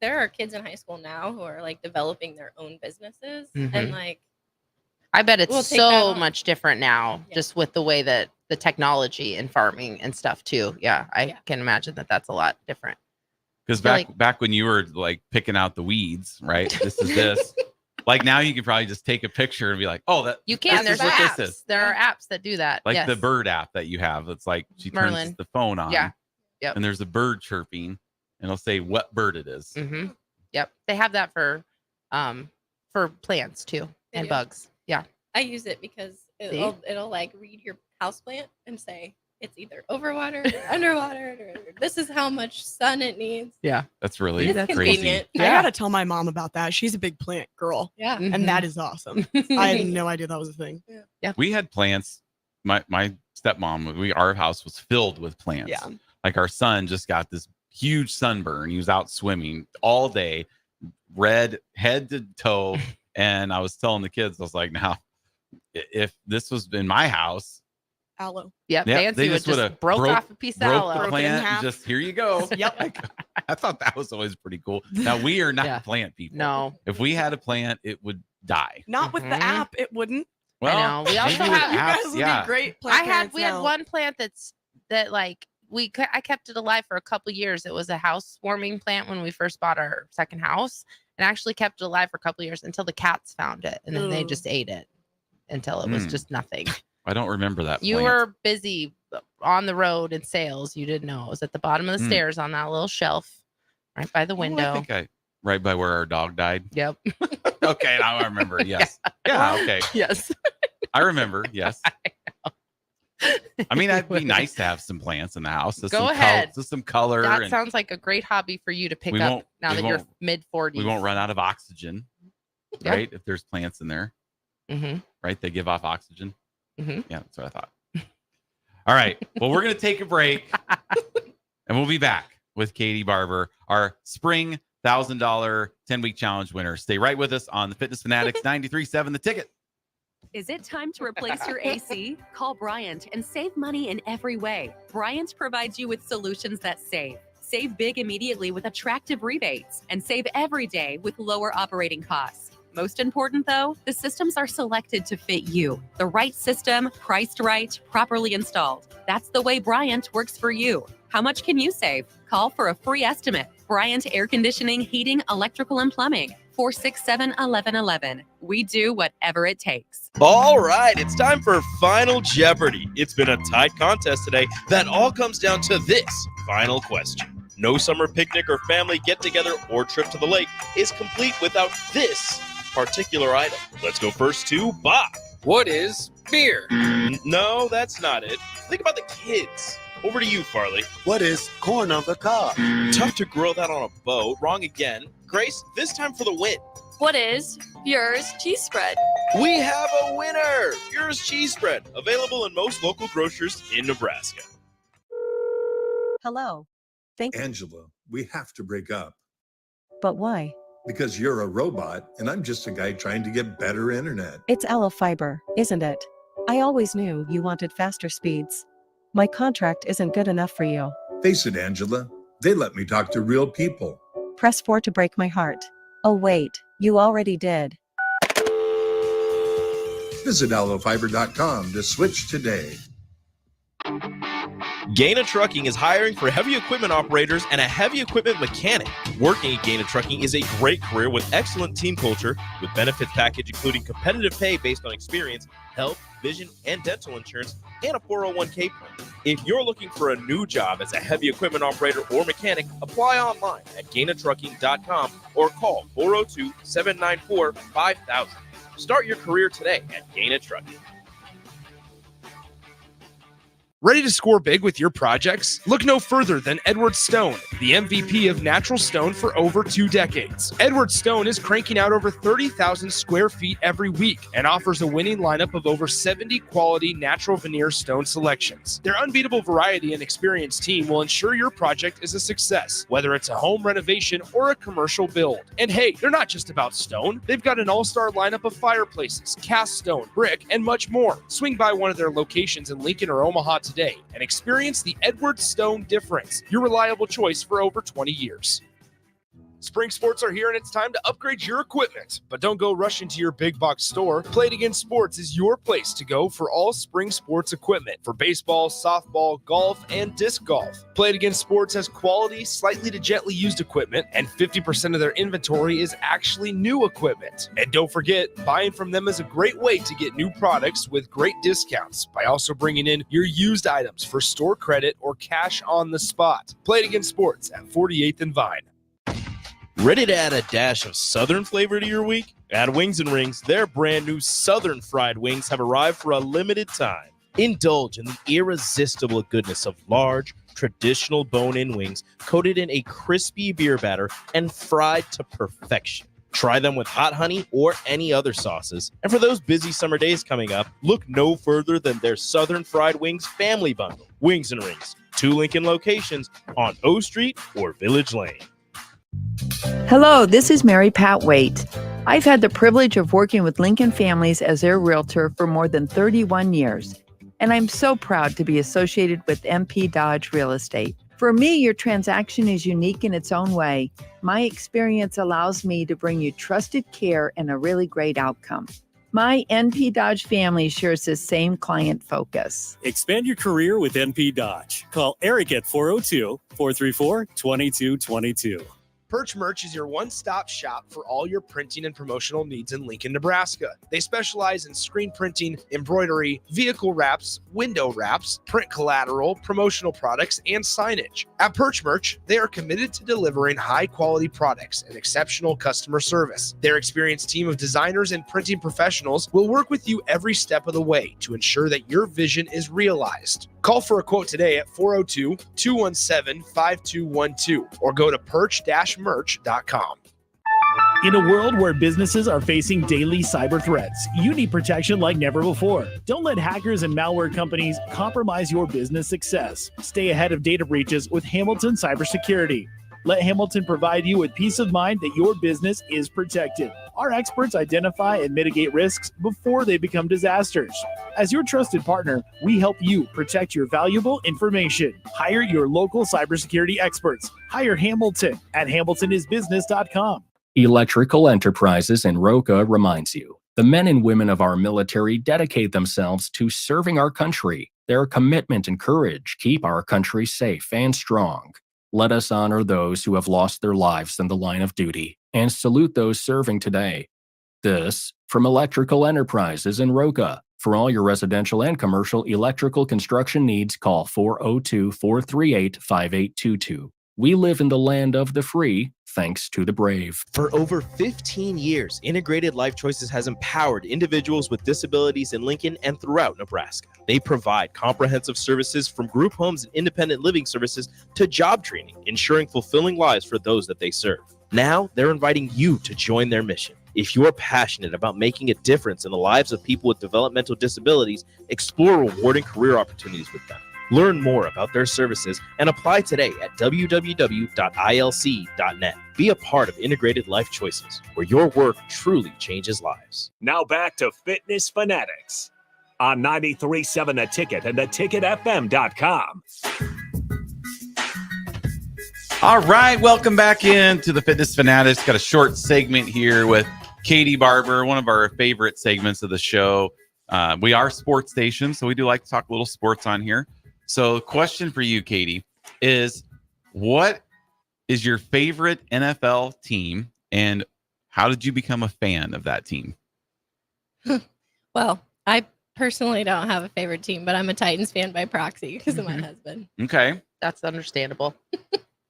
there are kids in high school now who are like developing their own businesses, and Mhm. like, I bet it's We'll take that so on. much different now, just with the way that the technology in farming and stuff too. Yeah, I can imagine that that's a lot different. Because I feel back when you were like picking out the weeds, right? This is this. Like now you can probably just take a picture and be like, oh, that You can. This There's is what apps. this is. There are apps that do that. Like yes. the bird app that you have. It's like she turns Merlin. the phone on. Yeah. Yep. And there's a bird chirping, and it'll say what bird it is. Mm-hmm. Yep. They have that for plants too and do. bugs. Yeah. I use it because it'll like read your houseplant and say it's either overwatered or underwatered, or this is how much sun it needs. Yeah. That's really It's crazy. convenient. I gotta tell my mom about that. She's a big plant girl. Yeah. And that is awesome. I had no idea that was a thing. Yeah. We had plants. My stepmom, our house was filled with plants. Yeah. Like our son just got this huge sunburn. He was out swimming all day, red head to toe. And I was telling the kids, I was like, now, if this was in my house, aloe. Yep, yeah, Nancy they would just just broke off a piece of broke aloe. the plant. Just here you go. Yep. I thought that was always pretty cool. Now we are not Yeah. plant people. No. If we had a plant, it would die. Not with the app, it wouldn't. Well, I know. We also maybe with have. You guys apps, would yeah. be great plant parents We had now. one plant that like I kept it alive for a couple years. It was a housewarming plant when we first bought our second house, and actually kept it alive for a couple years until the cats found it, and then they just ate it until it was just nothing. I don't remember that. You plant. were busy on the road in sales. You didn't know it was at the bottom of the stairs on that little shelf, right by the window. I think right by where our dog died. Yep. Okay, now I remember. Yes. Yeah. Okay. Yes. I remember. Yes. I mean, it'd be nice to have some plants in the house. Just Go some ahead. Just some color. That and sounds like a great hobby for you to pick we up won't- now we that you're won't- mid-40s. we won't run out of oxygen, Yeah. right? If there's plants in there, right? They give off oxygen. Mm-hmm. Yeah, that's what I thought. All right. Well, we're going to take a break and we'll be back with Katie Barber, our spring $1,000 10-week challenge winner. Stay right with us on the Fitness Fanatics 93.7 The Ticket. Is it time to replace your AC? Call Bryant and save money in every way. Bryant provides you with solutions that save. Save big immediately with attractive rebates and save every day with lower operating costs. Most important, though, the systems are selected to fit you. The right system, priced right, properly installed. That's the way Bryant works for you. How much can you save? Call for a free estimate. Bryant Air Conditioning, Heating, Electrical, and Plumbing. 467-1111. We do whatever it takes. All right, it's time for Final Jeopardy. It's been a tight contest today that all comes down to this final question. No summer picnic or family get-together or trip to the lake is complete without this particular item. Let's go first to Bob. What is beer? No, that's not it. Think about the kids. Over to you, Farley. What is corn on the cob? Tough to grill that on a boat. Wrong again. Grace, this time for the win. What is Bure's cheese spread? We have a winner! Bure's cheese spread, available in most local grocers in Nebraska. Hello. Angela, we have to break up But why? because you're a robot and I'm just a guy trying to get better internet. It's Aloe Fiber, isn't it? I always knew you wanted faster speeds. My contract isn't good enough for you. Face it, Angela, they let me talk to real people. Press 4 to break my heart. Oh wait, you already did. Visit aloefiber.com to switch today. Gaina Trucking is hiring for heavy equipment operators and a heavy equipment mechanic. Working at Gaina Trucking is a great career with excellent team culture, with benefits package including competitive pay based on experience, health, vision, and dental insurance, and a 401k plan. If you're looking for a new job as a heavy equipment operator or mechanic, apply online at gainatrucking.com or call 402-794-5000. Start your career today at Gaina Trucking. Ready to score big with your projects? Look no further than Edward Stone, the MVP of natural stone for over 2 decades. Edward Stone is cranking out over 30,000 square feet every week and offers a winning lineup of over 70 quality natural veneer stone selections. Their unbeatable variety and experienced team will ensure your project is a success, whether it's a home renovation or a commercial build. And hey, they're not just about stone. They've got an all-star lineup of fireplaces, cast stone, brick, and much more. Swing by one of their locations in Lincoln or Omaha today and experience the Edward Stone difference, your reliable choice for over 20 years. Spring sports are here and it's time to upgrade your equipment. But don't go rushing to your big box store. Play It Again Sports is your place to go for all spring sports equipment for baseball, softball, golf, and disc golf. Play It Again Sports has quality, slightly to gently used equipment, and 50% of their inventory is actually new equipment. And don't forget, buying from them is a great way to get new products with great discounts by also bringing in your used items for store credit or cash on the spot. Play It Again Sports at 48th and Vine. Ready to add a dash of Southern flavor to your week? At Wings and Rings, their brand new Southern fried wings have arrived for a limited time. Indulge in the irresistible goodness of large, traditional bone-in wings coated in a crispy beer batter and fried to perfection. Try them with hot honey or any other sauces. And for those busy summer days coming up, look no further than their Southern Fried Wings Family Bundle. Wings and Rings, 2 Lincoln locations on O Street or Village Lane. Hello, this is Mary Pat Waite. I've had the privilege of working with Lincoln families as their realtor for more than 31 years, and I'm so proud to be associated with MP Dodge Real Estate. For me, your transaction is unique in its own way. My experience allows me to bring you trusted care and a really great outcome. My NP Dodge family shares the same client focus. Expand your career with NP Dodge. Call Eric at 402-434-2222. Perch Merch is your one-stop shop for all your printing and promotional needs in Lincoln, Nebraska. They specialize in screen printing, embroidery, vehicle wraps, window wraps, print collateral, promotional products, and signage. At Perch Merch, they are committed to delivering high-quality products and exceptional customer service. Their experienced team of designers and printing professionals will work with you every step of the way to ensure that your vision is realized. Call for a quote today at 402-217-5212 or go to perch-merch.com. In a world where businesses are facing daily cyber threats, you need protection like never before. Don't let hackers and malware companies compromise your business success. Stay ahead of data breaches with Hamilton Cybersecurity. Let Hamilton provide you with peace of mind that your business is protected. Our experts identify and mitigate risks before they become disasters. As your trusted partner, we help you protect your valuable information. Hire your local cybersecurity experts. Hire Hamilton at hamiltonisbusiness.com. Electrical Enterprises in Roca reminds you, the men and women of our military dedicate themselves to serving our country. Their commitment and courage keep our country safe and strong. Let us honor those who have lost their lives in the line of duty and salute those serving today. This from Electrical Enterprises in Roca. For all your residential and commercial electrical construction needs, call 402-438-5822. We live in the land of the free, thanks to the brave. For over 15 years, Integrated Life Choices has empowered individuals with disabilities in Lincoln and throughout Nebraska. They provide comprehensive services from group homes and independent living services to job training, ensuring fulfilling lives for those that they serve. Now, they're inviting you to join their mission. If you're passionate about making a difference in the lives of people with developmental disabilities, explore rewarding career opportunities with them. Learn more about their services and apply today at www.ilc.net. Be a part of Integrated Life Choices, where your work truly changes lives. Now back to Fitness Fanatics on 93.7 The Ticket and theticketfm.com. All right, welcome back into the Fitness Fanatics. Got a short segment here with Katie Barber, one of our favorite segments of the show. We are sports station, so we do like to talk a little sports on here. So the question for you, Katie, is what is your favorite NFL team and how did you become a fan of that team? Well, I personally don't have a favorite team, but I'm a Titans fan by proxy because of my husband. Okay. That's understandable.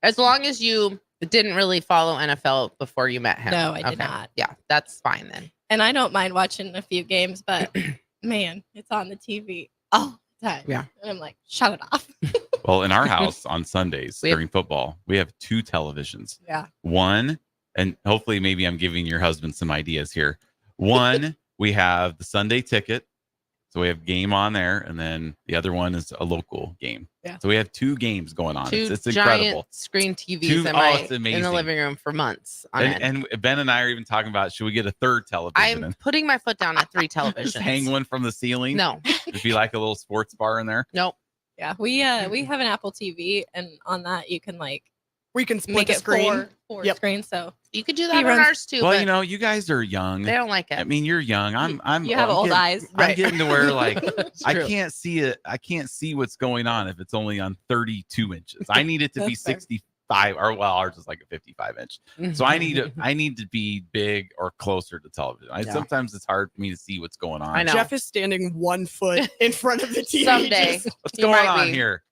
As long as you didn't really follow NFL before you met him. No, I did not. Yeah, that's fine then. And I don't mind watching a few games, but man, it's on the TV all the time. Yeah. And I'm like, shut it off. Well, in our house on Sundays during football, we have 2 televisions. Yeah. One, and hopefully maybe I'm giving your husband some ideas here. One, we have the Sunday Ticket. So we have game on there, and then the other one is a local game. Yeah. So we have 2 games going on. Two It's giant incredible. screen TVs Two- in, it's in amazing. the living room for months on end. And Ben and I are even talking about, should we get a 3rd television? I'm putting my foot down at 3 televisions. Just hang one from the ceiling? No. It'd be like a little sports bar in there? Nope. Yeah. We have an Apple TV, and on that you can we can split make the it screen. four Yep. screens. So you could do that on ours too. Well, but you know, you guys are young. they don't like it. I mean, you're young. I'm you have I'm old getting- eyes. I'm Right. getting to where like I true. can't see it. I can't see what's going on if it's only on 32 inches. I need it to be That's fair. 65 or well, ours is like a 55 inch. So I need to be big or closer to television. Yeah. Sometimes it's hard for me to see what's going on. I know. Jeff is standing 1 foot in front of the TV. Someday. just- What's He going might on be. here?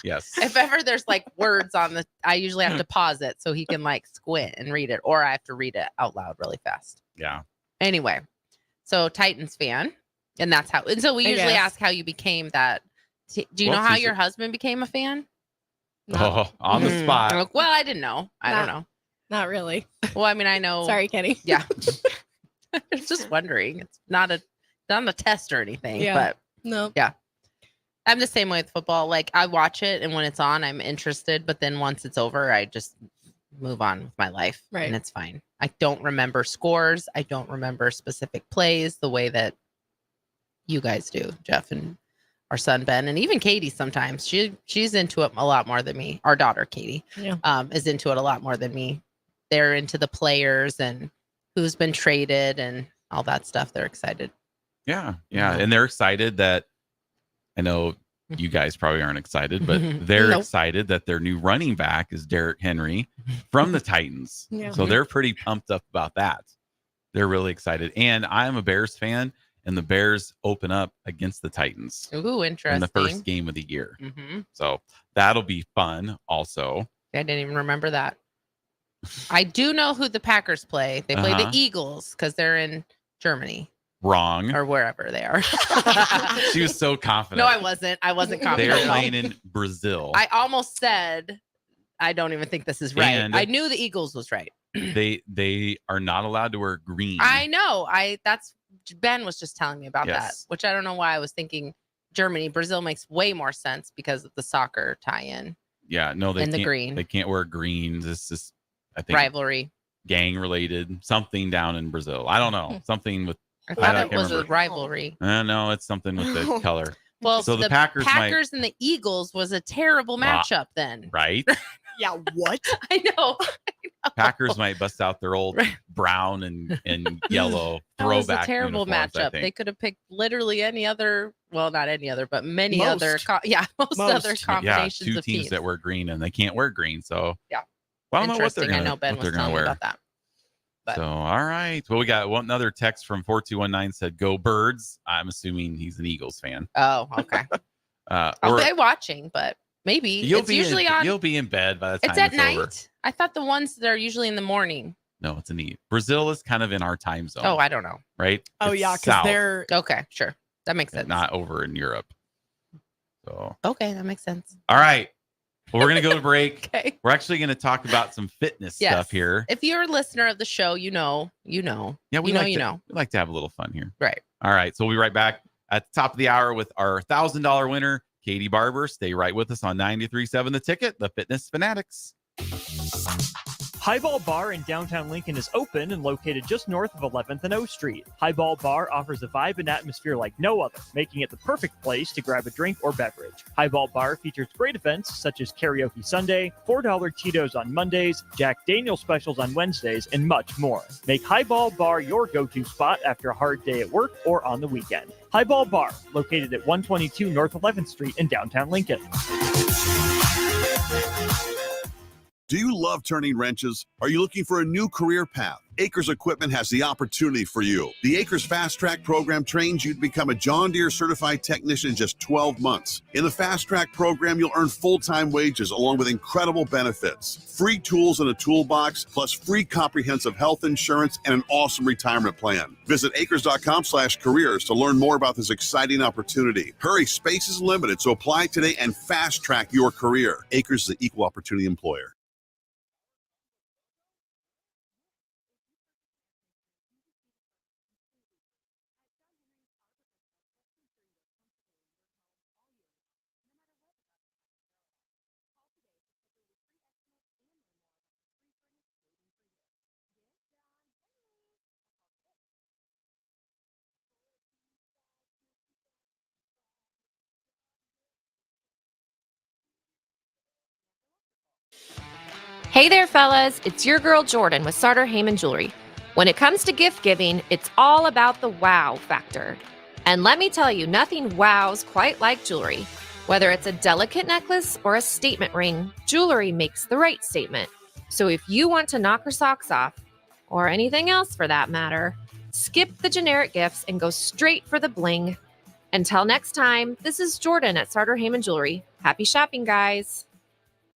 Yes. If ever there's like words on the, I usually have to pause it so he can like squint and read it, or I have to read it out loud really fast. Yeah. Anyway, so Titans fan, and that's how. And so we I usually guess. ask how you became that. Do you Well, know how she's- your husband became a fan? Oh, on the Mm. spot. I'm like, well, I didn't know. I don't know. Not really. Well, I mean, I know. Sorry, Kenny. Yeah. I was just wondering. It's not a test or anything. Yeah. But No. yeah. I'm the same way with football. Like I watch it, and when it's on, I'm interested. But then once it's over, I just move on with my life, Right. and it's fine. I don't remember scores. I don't remember specific plays the way that you guys do, Jeff and our son Ben, and even Katie. Sometimes she's into it a lot more than me. Our daughter Katie, is into it a lot more than me. They're into the players and who's been traded and all that stuff. They're excited. Yeah. And they're excited that, I know you guys probably aren't excited, but they're Nope. excited that their new running back is Derrick Henry from the Titans. Yeah. So they're pretty pumped up about that. They're really excited. And I'm a Bears fan, and the Bears open up against the Titans. Ooh, interesting. In the first game of the year. Mm-hmm. So that'll be fun also. I didn't even remember that. I do know who the Packers play. They play the Eagles because they're in Germany. Wrong. Or wherever they are. She was so confident. No, I wasn't. I wasn't confident. They're playing in Brazil. I almost said, I don't even think this is right. And I knew the Eagles was right. They are not allowed to wear green. I know. That's Ben was just telling me about that, Yes. which I don't know why I was thinking Germany. Brazil makes way more sense because of the soccer tie-in. Yeah, no, they And the can't. green. They can't wear green. This is, I think, Rivalry. gang related. Something down in Brazil. I don't know. Something with. I thought it can't was a remember. rivalry. No, it's something with the color. Well, so the Packers might, and the Eagles was a terrible matchup then. right? Yeah, what? I know. Packers might bust out their old brown and yellow That was a throwback. terrible uniforms, I matchup. think. They could have picked literally any other, well, not any other, but many Most. other, most other combinations two of teams teams. that wear green, and they can't wear green. So Yeah. well, I don't know what they're Interesting. gonna, I know Ben what was they're gonna telling me wear. about that. But So all right. Well, we got another text from 4219 said, "Go Birds." I'm assuming he's an Eagles fan. Oh, okay. I'll Or be watching, but maybe you'll it's be usually in, on. You'll be in bed by the time It's at night. over. I thought the ones that are usually in the morning. No, it's a need. Brazil is kind of in our time zone. Oh, I don't know. Right? Oh, It's yeah, because south, they're Okay, sure. That makes sense. not over in Europe. So Okay, that makes sense. all right. Well, we're gonna go to break. Okay. We're actually gonna talk about some fitness Yes. stuff here. If you're a listener of the show, you know. Yeah, we you know. We like to have a little fun here. Right. All right. So we'll be right back at the top of the hour with our $1,000 winner, Katie Barber. Stay right with us on 93.7 The Ticket, the Fitness Fanatics. Highball Bar in downtown Lincoln is open and located just north of 11th and O Street. Highball Bar offers a vibe and atmosphere like no other, making it the perfect place to grab a drink or beverage. Highball Bar features great events such as Karaoke Sunday, $4 Tito's on Mondays, Jack Daniel's specials on Wednesdays, and much more. Make Highball Bar your go-to spot after a hard day at work or on the weekend. Highball Bar, located at 122 North 11th Street in downtown Lincoln. Do you love turning wrenches? Are you looking for a new career path? Acres Equipment has the opportunity for you. The Acres Fast Track program trains you to become a John Deere certified technician in just 12 months. In the Fast Track program, you'll earn full-time wages along with incredible benefits, free tools in a toolbox, plus free comprehensive health insurance and an awesome retirement plan. Visit acres.com/careers to learn more about this exciting opportunity. Hurry, space is limited, so apply today and fast track your career. Acres is an equal opportunity employer. Hey there, fellas. It's your girl Jordan with Sartor Heyman Jewelry. When it comes to gift giving, it's all about the wow factor. And let me tell you, nothing wows quite like jewelry. Whether it's a delicate necklace or a statement ring, jewelry makes the right statement. So if you want to knock her socks off, or anything else for that matter, skip the generic gifts and go straight for the bling. Until next time, this is Jordan at Sartor Heyman Jewelry. Happy shopping, guys.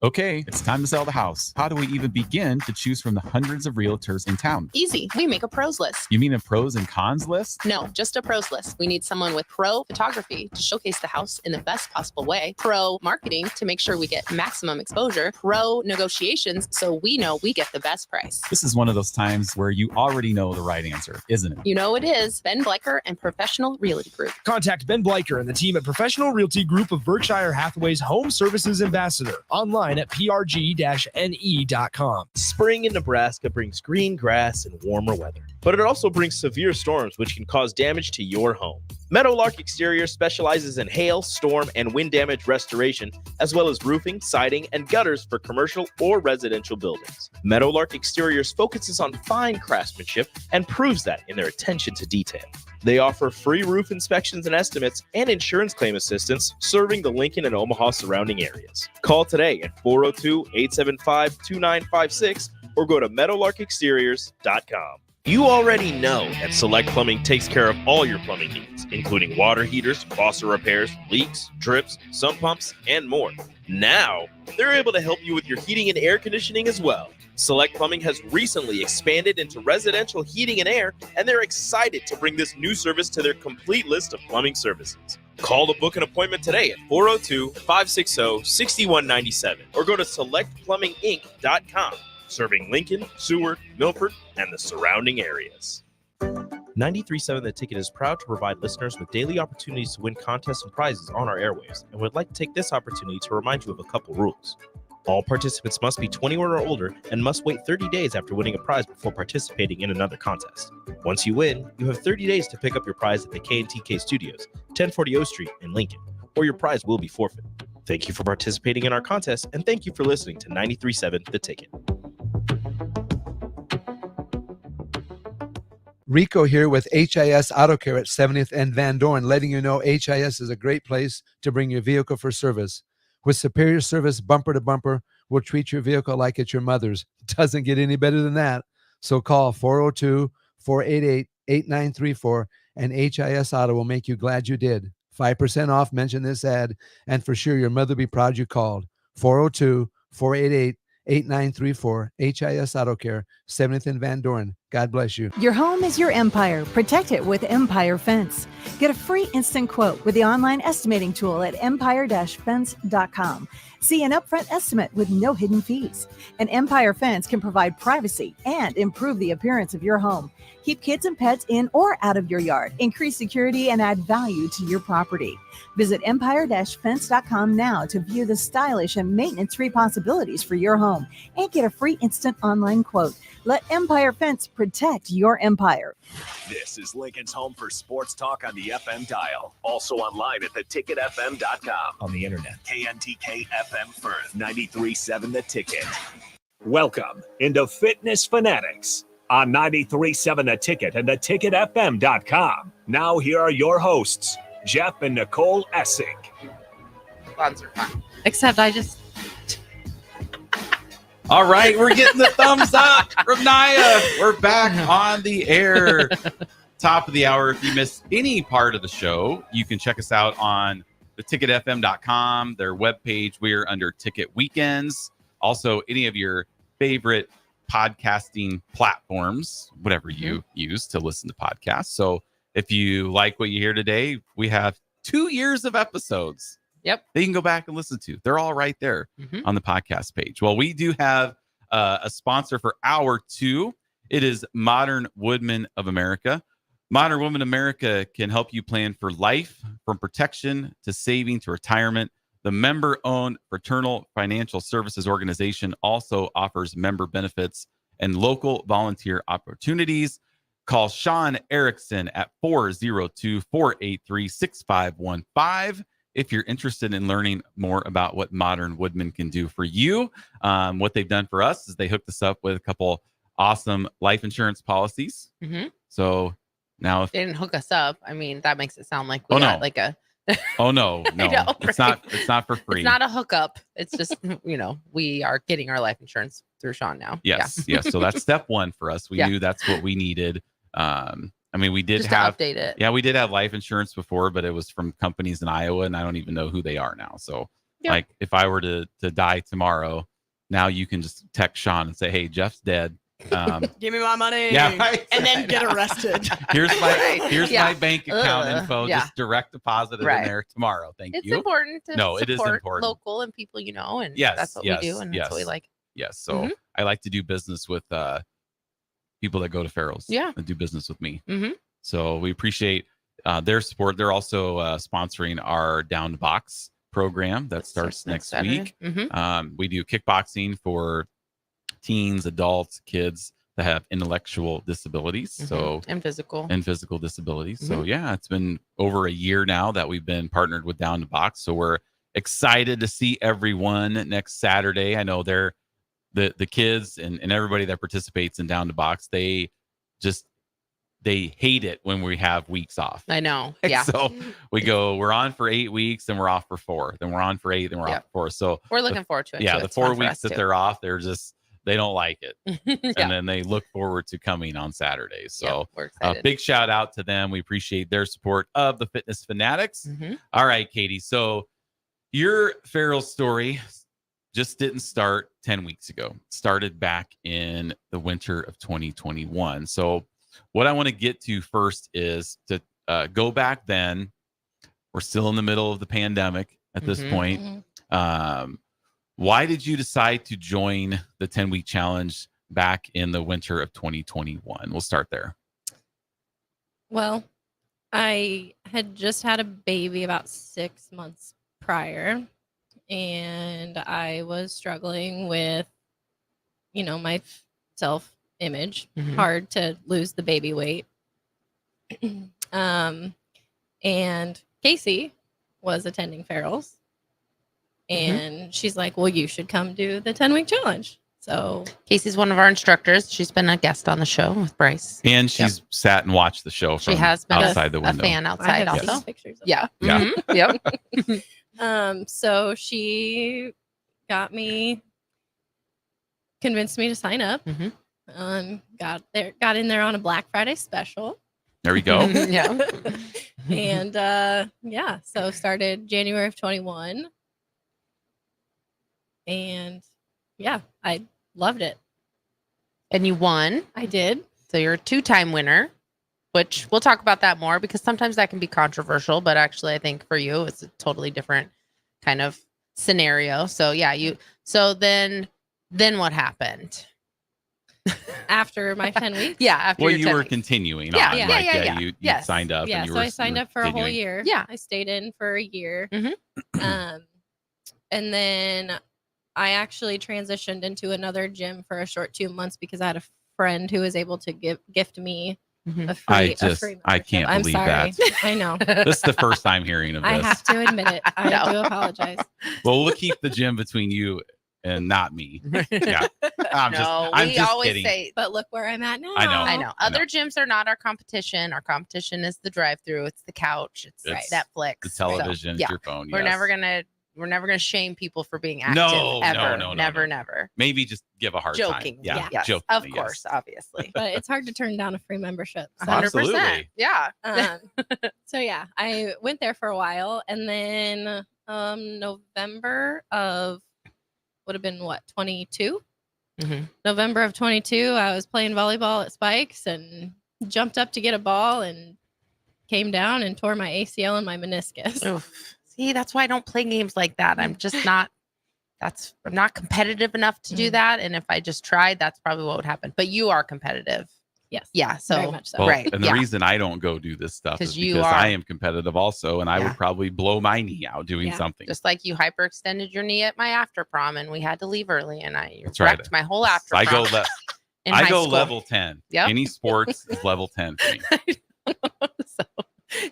Okay, it's time to sell the house. How do we even begin to choose from the hundreds of realtors in town? Easy. We make a pros list. You mean a pros and cons list? No, just a pros list. We need someone with pro photography to showcase the house in the best possible way, pro marketing to make sure we get maximum exposure, pro negotiations so we know we get the best price. This is one of those times where you already know the right answer, isn't it? You know it is. Ben Bleicher and Professional Realty Group. Contact Ben Bleicher and the team at Professional Realty Group of Berkshire Hathaway's Home Services Ambassador. Online at prg-ne.com. Spring in Nebraska brings green grass and warmer weather, but it also brings severe storms which can cause damage to your home. Meadowlark Exterior specializes in hail, storm, and wind damage restoration, as well as roofing, siding, and gutters for commercial or residential buildings. Meadowlark Exteriors focuses on fine craftsmanship and proves that in their attention to detail. They offer free roof inspections and estimates and insurance claim assistance, serving the Lincoln and Omaha surrounding areas. Call today at 402-875-2956 or go to meadowlarkexteriors.com. You already know that Select Plumbing takes care of all your plumbing needs, including water heaters, faucet repairs, leaks, drips, sump pumps, and more. Now, they're able to help you with your heating and air conditioning as well. Select Plumbing has recently expanded into residential heating and air, and they're excited to bring this new service to their complete list of plumbing services. Call to book an appointment today at 402-560-6197 or go to selectplumbinginc.com. Serving Lincoln, Seward, Milford, and the surrounding areas. 93.7 The Ticket is proud to provide listeners with daily opportunities to win contests and prizes on our airwaves, and would like to take this opportunity to remind you of a couple rules. All participants must be 21 or older and must wait 30 days after winning a prize before participating in another contest. Once you win, you have 30 days to pick up your prize at the K&TK Studios, 1040 O Street in Lincoln, or your prize will be forfeit. Thank you for participating in our contest, and thank you for listening to 93.7 The Ticket. Rico here with HIS Auto Care at 70th and Van Dorn, letting you know HIS is a great place to bring your vehicle for service. With superior service bumper to bumper, we'll treat your vehicle like it's your mother's. Doesn't get any better than that. So call 402-488-8934 and HIS Auto will make you glad you did. 5% off, mention this ad, and for sure your mother will be proud you called. 402-488-8934, HIS Auto Care, 70th and Van Dorn. God bless you. Your home is your empire. Protect it with Empire Fence. Get a free instant quote with the online estimating tool at empire-fence.com. See an upfront estimate with no hidden fees. An Empire Fence can provide privacy and improve the appearance of your home. Keep kids and pets in or out of your yard. Increase security and add value to your property. Visit empire-fence.com now to view the stylish and maintenance-free possibilities for your home and get a free instant online quote. Let Empire Fence protect your empire. This is Lincoln's home for sports talk on the FM dial. Also online at theticketfm.com. On the internet. KNTK FM Firth, 93.7 The Ticket. Welcome into Fitness Fanatics on 93.7 The Ticket and theticketfm.com. Now here are your hosts, Jeff and Nicole Essig. Except I just... All right, we're getting the thumbs up from Naya. We're back on the air. Top of the hour. If you missed any part of the show, you can check us out on theticketfm.com, their webpage. We're under Ticket Weekends. Also, any of your favorite podcasting platforms, whatever you use to listen to podcasts. So if you like what you hear today, we have 2 years of episodes. Yep. That you can go back and listen to. They're all right there on the podcast page. Well, we do have a sponsor for hour 2. It is Modern Woodmen of America. Modern Woodmen of America can help you plan for life, from protection to saving to retirement. The member-owned Fraternal Financial Services Organization also offers member benefits and local volunteer opportunities. Call Sean Erickson at 402-483-6515. If you're interested in learning more about what Modern Woodmen can do for you. What they've done for us is they hooked us up with a couple awesome life insurance policies. So now if they didn't hook us up, I mean, that makes it sound like we got like a... Oh, no. I know, It's right? not for free. It's not a hookup. It's just, we are getting our life insurance through Sean now. Yes. So that's step one for us. We knew that's what we needed. I mean, we did Just have to update it. Yeah, we did have life insurance before, but it was from companies in Iowa, and I don't even know who they are now. So Yep. Like if I were to die tomorrow, now you can just text Sean and say, "Hey, Jeff's dead. Give me my money. Yeah, right. And then get arrested. Here's my Yeah. my bank account Ugh. info. Yeah. Just direct deposit it in Right. there tomorrow. Thank It's you." important to No, it is support important. local and people you know, and Yes, that's what yes, we do, and yes, that's what we like. Yes. So Mhm. I like to do business with people that go to Farrell's. Yeah. And do business with me. Mm-hmm. So we appreciate their support. They're also sponsoring our Down to Box program that starts next Saturday. week. Mhm. We do kickboxing for teens, adults, kids that have intellectual disabilities. So and physical disabilities. So Mhm. yeah, it's been over a year now that we've been partnered with Down to Box. So we're excited to see everyone next Saturday. I know they're the kids and everybody that participates in Down to Box, they hate it when we have weeks off. I know. Yeah. So we're on for 8 weeks, then we're off for 4. Then we're on for 8, then we're off for 4. So We're looking forward to it. yeah, too. the It's fun 4 for weeks us, that too. they're off, they don't like it. Yeah. And then they look forward to coming on Saturdays. So Yep, we're excited. big shout out to them. We appreciate their support of the Fitness Fanatics. Mhm. All right, Katie. So your Farrell story just didn't start 10 weeks ago. It started back in the winter of 2021. So what I want to get to first is to go back then. We're still in the middle of the pandemic at this Mhm. point. Why did you decide to join the 10-week challenge back in the winter of 2021? We'll start there. Well, I had just had a baby about 6 months prior, and I was struggling with, my self-image. Mhm. Hard to lose the baby weight. And Casey was attending Farrell's, and she's like, "Well, you should come do the 10-week challenge." So Casey's one of our instructors. She's been a guest on the show with Bryce. And she's sat and watched the show from She has been outside the a window. fan I outside have seen also. pictures of Yeah. Yeah. Mhm. Yep. So she convinced me to sign up. Got in there on a Black Friday special. There we go. Yeah. And so started January of 21. And I loved it. And you won. I did. So you're a 2-time winner, which we'll talk about that more because sometimes that can be controversial. But actually, I think for you, it's a totally different kind of scenario. So yeah, so then what happened? After my 10 weeks? Yeah. After Well, your you 10 were weeks. continuing Yeah, on. yeah, like, yeah. You Yes. signed up. Yeah, and you so were I signed up for a whole continuing. year. Yeah. I stayed in for a year. Mhm. And then I actually transitioned into another gym for a short 2 months because I had a friend who was able to gift me a free I membership. can't I'm believe sorry. that. I know. This is the first time hearing of this. I have to admit it. I No. do apologize. Well, we'll keep the gym between you and not me. Yeah. I'm we just always kidding. say, But look where I'm at now. I know. I know. Other gyms are not our competition. Our competition is the drive-through. It's the couch. It's Netflix. The television, So, it's your phone. We're yes. never gonna shame people for being active. No, ever. no. Never. Maybe just give a hard Joking. time. Yeah. Yes. Jokingly, Of yes. course, obviously. But it's hard to turn down a free membership. So. 100%. Absolutely. Yeah. So yeah, I went there for a while, and then November of would have been 22. Mhm. November of 22, I was playing volleyball at Spikes and jumped up to get a ball and came down and tore my ACL and my meniscus. Oof. See, that's why I don't play games like that. I'm just not. I'm not competitive enough to do that. And if I just tried, that's probably what would happen. But you are competitive. Yes. Yeah. So, very much so. Well, right. And the yeah. reason I don't go do this stuff is 'Cause you because are- I am competitive also, and I Yeah. would probably blow my knee out doing Yeah. something. Just like you hyperextended your knee at my after prom, and we had to leave early, and I That's right. wrecked my whole after I prom. go in I high go school. level 10. Yep. Any sports is level 10 for me. So,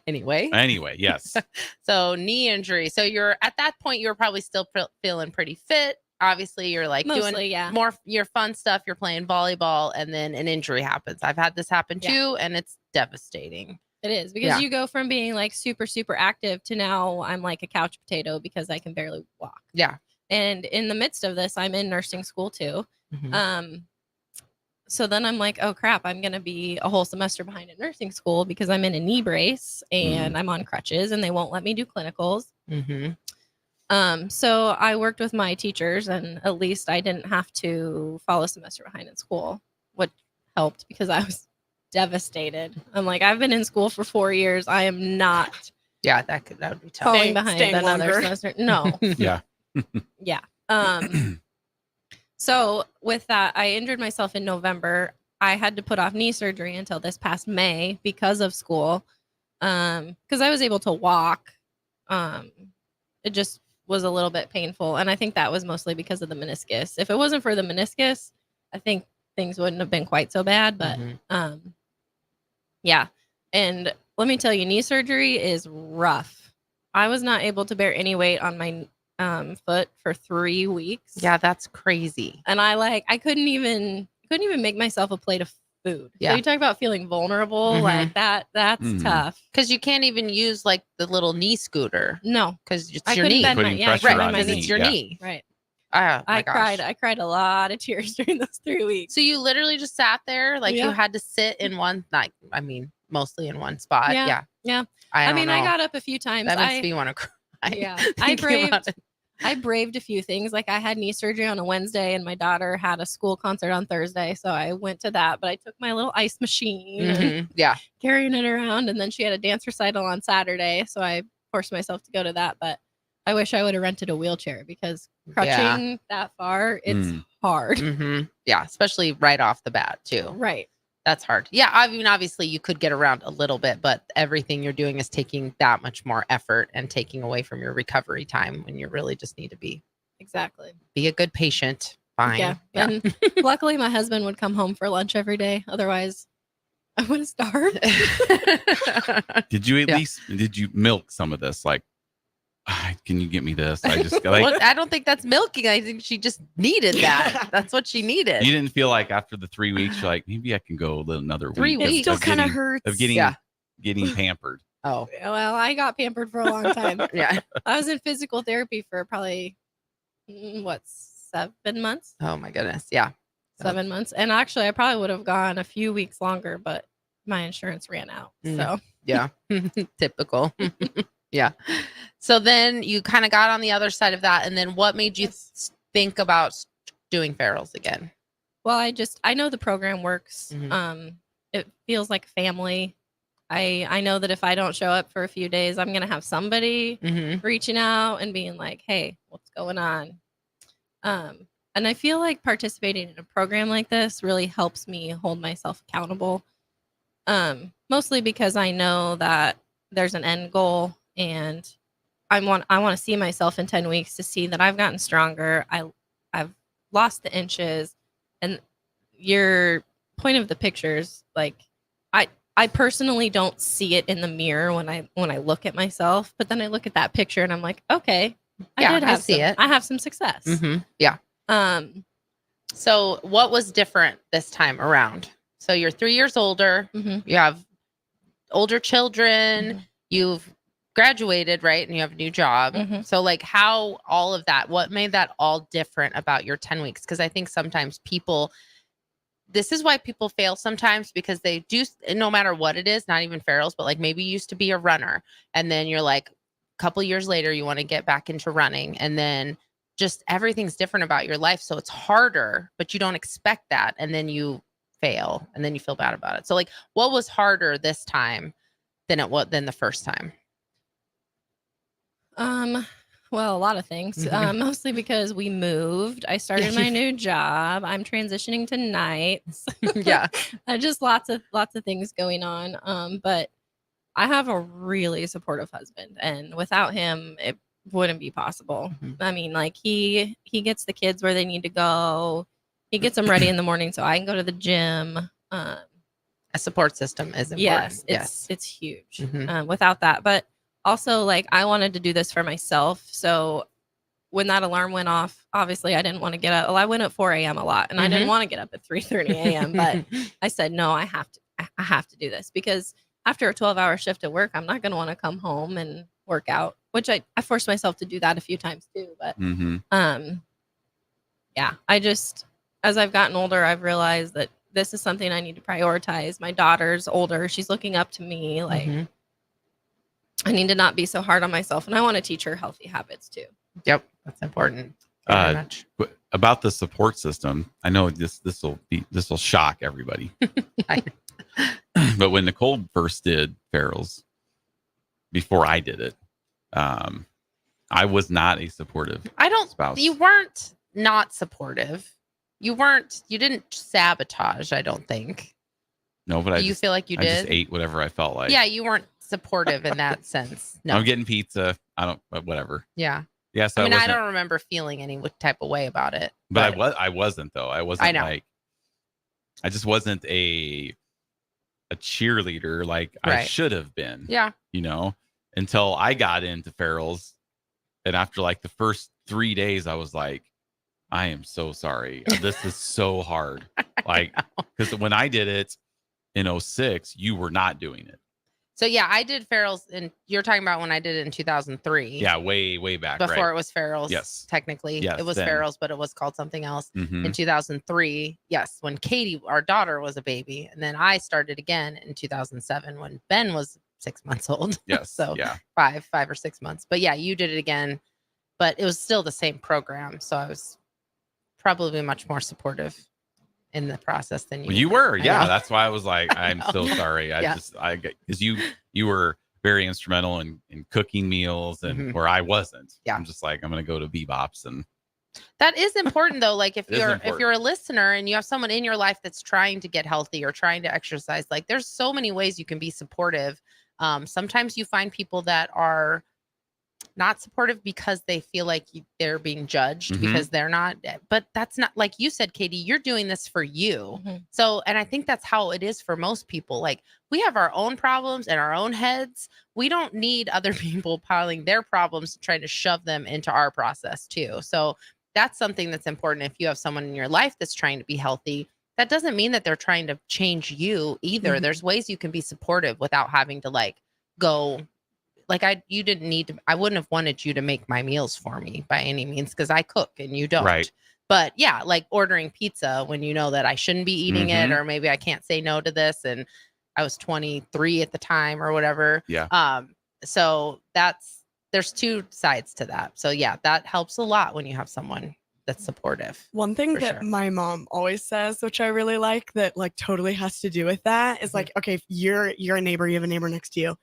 anyway, Anyway, yes. so knee injury. So you're at that point, you're probably still feeling pretty fit. Obviously, you're like Mostly, doing yeah. more your fun stuff. You're playing volleyball, and then an injury happens. I've had this happen Yeah. too, and it's devastating. It is because Yeah. you go from being like super, super active to now I'm like a couch potato because I can barely walk. Yeah. And in the midst of this, I'm in nursing school too. Mhm. So then I'm like, oh crap, I'm going to be a whole semester behind in nursing school because I'm in a knee brace and I'm on crutches and they won't let me do clinicals. Mm-hmm. So I worked with my teachers, and at least I didn't have to fall a semester behind in school, which helped because I was devastated. I'm like, I've been in school for 4 years. I am not Yeah, that would be tough. falling behind staying another longer. semester. No. Yeah. Yeah. So with that, I injured myself in November. I had to put off knee surgery until this past May because of school. Because I was able to walk. It just was a little bit painful. And I think that was mostly because of the meniscus. If it wasn't for the meniscus, I think things wouldn't have been quite so bad. But yeah. And let me tell you, knee surgery is rough. I was not able to bear any weight on my foot for 3 weeks. Yeah, that's crazy. And I couldn't even make myself a plate of food. Yeah. So you talk about feeling vulnerable, Mhm. like that's tough. Because you can't even use like the little knee scooter. No, because it's I your couldn't knee. bend my- Putting yeah, pressure Right, on because your it's knee. your Yeah. knee. Right. Oh, my I gosh. cried a lot of tears during those 3 weeks. So you literally just sat there, like you Yeah. had to sit in one, like I mean, mostly in one spot. Yeah. Yeah. I I don't mean, know. I got up a few times. That makes me want to cry. Yeah. thinking about it. I braved a few things. Like I had knee surgery on a Wednesday and my daughter had a school concert on Thursday. So I went to that, but I took my little ice machine and Yeah. carrying it around. And then she had a dance recital on Saturday. So I forced myself to go to that. But I wish I would have rented a wheelchair because crutching that far, it's hard. Yeah, especially right off the bat too. Right. That's hard. Yeah, I mean, obviously you could get around a little bit, but everything you're doing is taking that much more effort and taking away from your recovery time when you really just need to be Exactly. a good patient. Fine. Yeah. And luckily my husband would come home for lunch every day. Otherwise I would have starved. Did you did you milk some of this? Like, can you get me this? I just like, Well, I don't think that's milking. I think she just needed that. That's what she needed. you didn't feel like after the 3 weeks, you're like, maybe I can go another 3 week. weeks. of Still kinda getting- hurts. Of getting pampered. Oh. Well, I got pampered for a long time. Yeah. I was in physical therapy for probably 7 months? Oh my goodness. Yeah. 7 months. And actually I probably would have gone a few weeks longer, but my insurance ran out. So Yeah. Typical. Yeah. So then you kind of got on the other side of that. And then what made you think about doing ferals again? well, I know the program works. Mhm. It feels like family. I know that if I don't show up for a few days, I'm gonna have somebody reaching out and being like, hey, what's going on? And I feel like participating in a program like this really helps me hold myself accountable. Mostly because I know that there's an end goal and I want to see myself in 10 weeks to see that I've gotten stronger. I've lost the inches, and your point of the pictures, like I personally don't see it in the mirror when I look at myself, but then I look at that picture and I'm like, okay, I see it. I have some success. Yeah. So what was different this time around? So you're 3 years older. You have older children. You've graduated, right? And you have a new job. So like how all of that, what made that all different about your 10 weeks? Because I think sometimes this is why people fail sometimes, because they do, no matter what it is, not even ferals, but like maybe you used to be a runner and then you're like a couple years later, you want to get back into running, and then just everything's different about your life. So it's harder, but you don't expect that. And then you fail and then you feel bad about it. So like what was harder this time than the first time? Well, a lot of things. Mostly because we moved. I started my new job. I'm transitioning to nights. Yeah. Just lots of things going on. But I have a really supportive husband, and without him, it wouldn't be possible. I mean, like he gets the kids where they need to go. He gets them ready in the morning so I can go to the gym. A support system is important. Yes, it's huge. Without that, but also like I wanted to do this for myself. So when that alarm went off, obviously I didn't want to get up. Well, I went at 4 a.m. a lot, and I didn't want to get up at 3:30 a.m. But I said, no, I have to do this, because after a 12-hour shift at work, I'm not going to want to come home and work out, which I forced myself to do that a few times too. But yeah, as I've gotten older, I've realized that this is something I need to prioritize. My daughter's older. She's looking up to me. Like I need to not be so hard on myself, and I want to teach her healthy habits too. Yep, that's important. Very much. About the support system, I know this will shock everybody. But when Nicole first did Farrell's, before I did it, I was not a supportive spouse. You weren't not supportive. You didn't sabotage, I don't think. No, but you feel like you did? I just ate whatever I felt like. Yeah, you weren't supportive in that sense. No. I'm getting pizza. Whatever. Yeah. Yeah. So I don't remember feeling any type of way about it. But I wasn't though. I wasn't. I know. Like, I just wasn't a cheerleader like I should have been. Yeah. Until I got into Farrell's, and after like the first 3 days, I was like, I am so sorry. This is so hard. Like, because when I did it in 2006, you were not doing it. So yeah, I did Farrell's, and you're talking about when I did it in 2003. Yeah, way back. Before it was Farrell's. Yes. Technically. Yes, it was then. Farrell's, but it was called something else. Mhm. In 2003. Yes. When Katie, our daughter, was a baby. And then I started again in 2007 when Ben was 6 months old. Yes. So yeah. 5 or 6 months. But yeah, you did it again, but it was still the same program. So I was probably much more supportive in the process than you. Well, you were. Yeah. know. That's why I was like, I'm so sorry. Yeah. Because you were very instrumental in cooking meals and where I wasn't. Yeah. I'm just like, I'm going to go to Bebops and. That is important though. Like if It is you're important. a listener and you have someone in your life that's trying to get healthy or trying to exercise, like there's so many ways you can be supportive. Sometimes you find people that are not supportive because they feel like they're being judged Mhm. because they're not, but that's not, like you said, Katie, you're doing this for you. Mhm. So, and I think that's how it is for most people. Like we have our own problems in our own heads. We don't need other people piling their problems, trying to shove them into our process too. So that's something that's important. If you have someone in your life that's trying to be healthy, that doesn't mean that they're trying to change you either. Mhm. There's ways you can be supportive without having to like go like you didn't need to, I wouldn't have wanted you to make my meals for me by any means because I cook and you don't. Right. But yeah, like ordering pizza when you know that I shouldn't be eating it, Mhm. or maybe I can't say no to this. And I was 23 at the time or whatever. Yeah. So there's two sides to that. So yeah, that helps a lot when you have someone that's supportive. One thing For that sure. my mom always says, which I really like, that like totally has to do with that, is like, okay, if you're a neighbor, you have a neighbor next to you,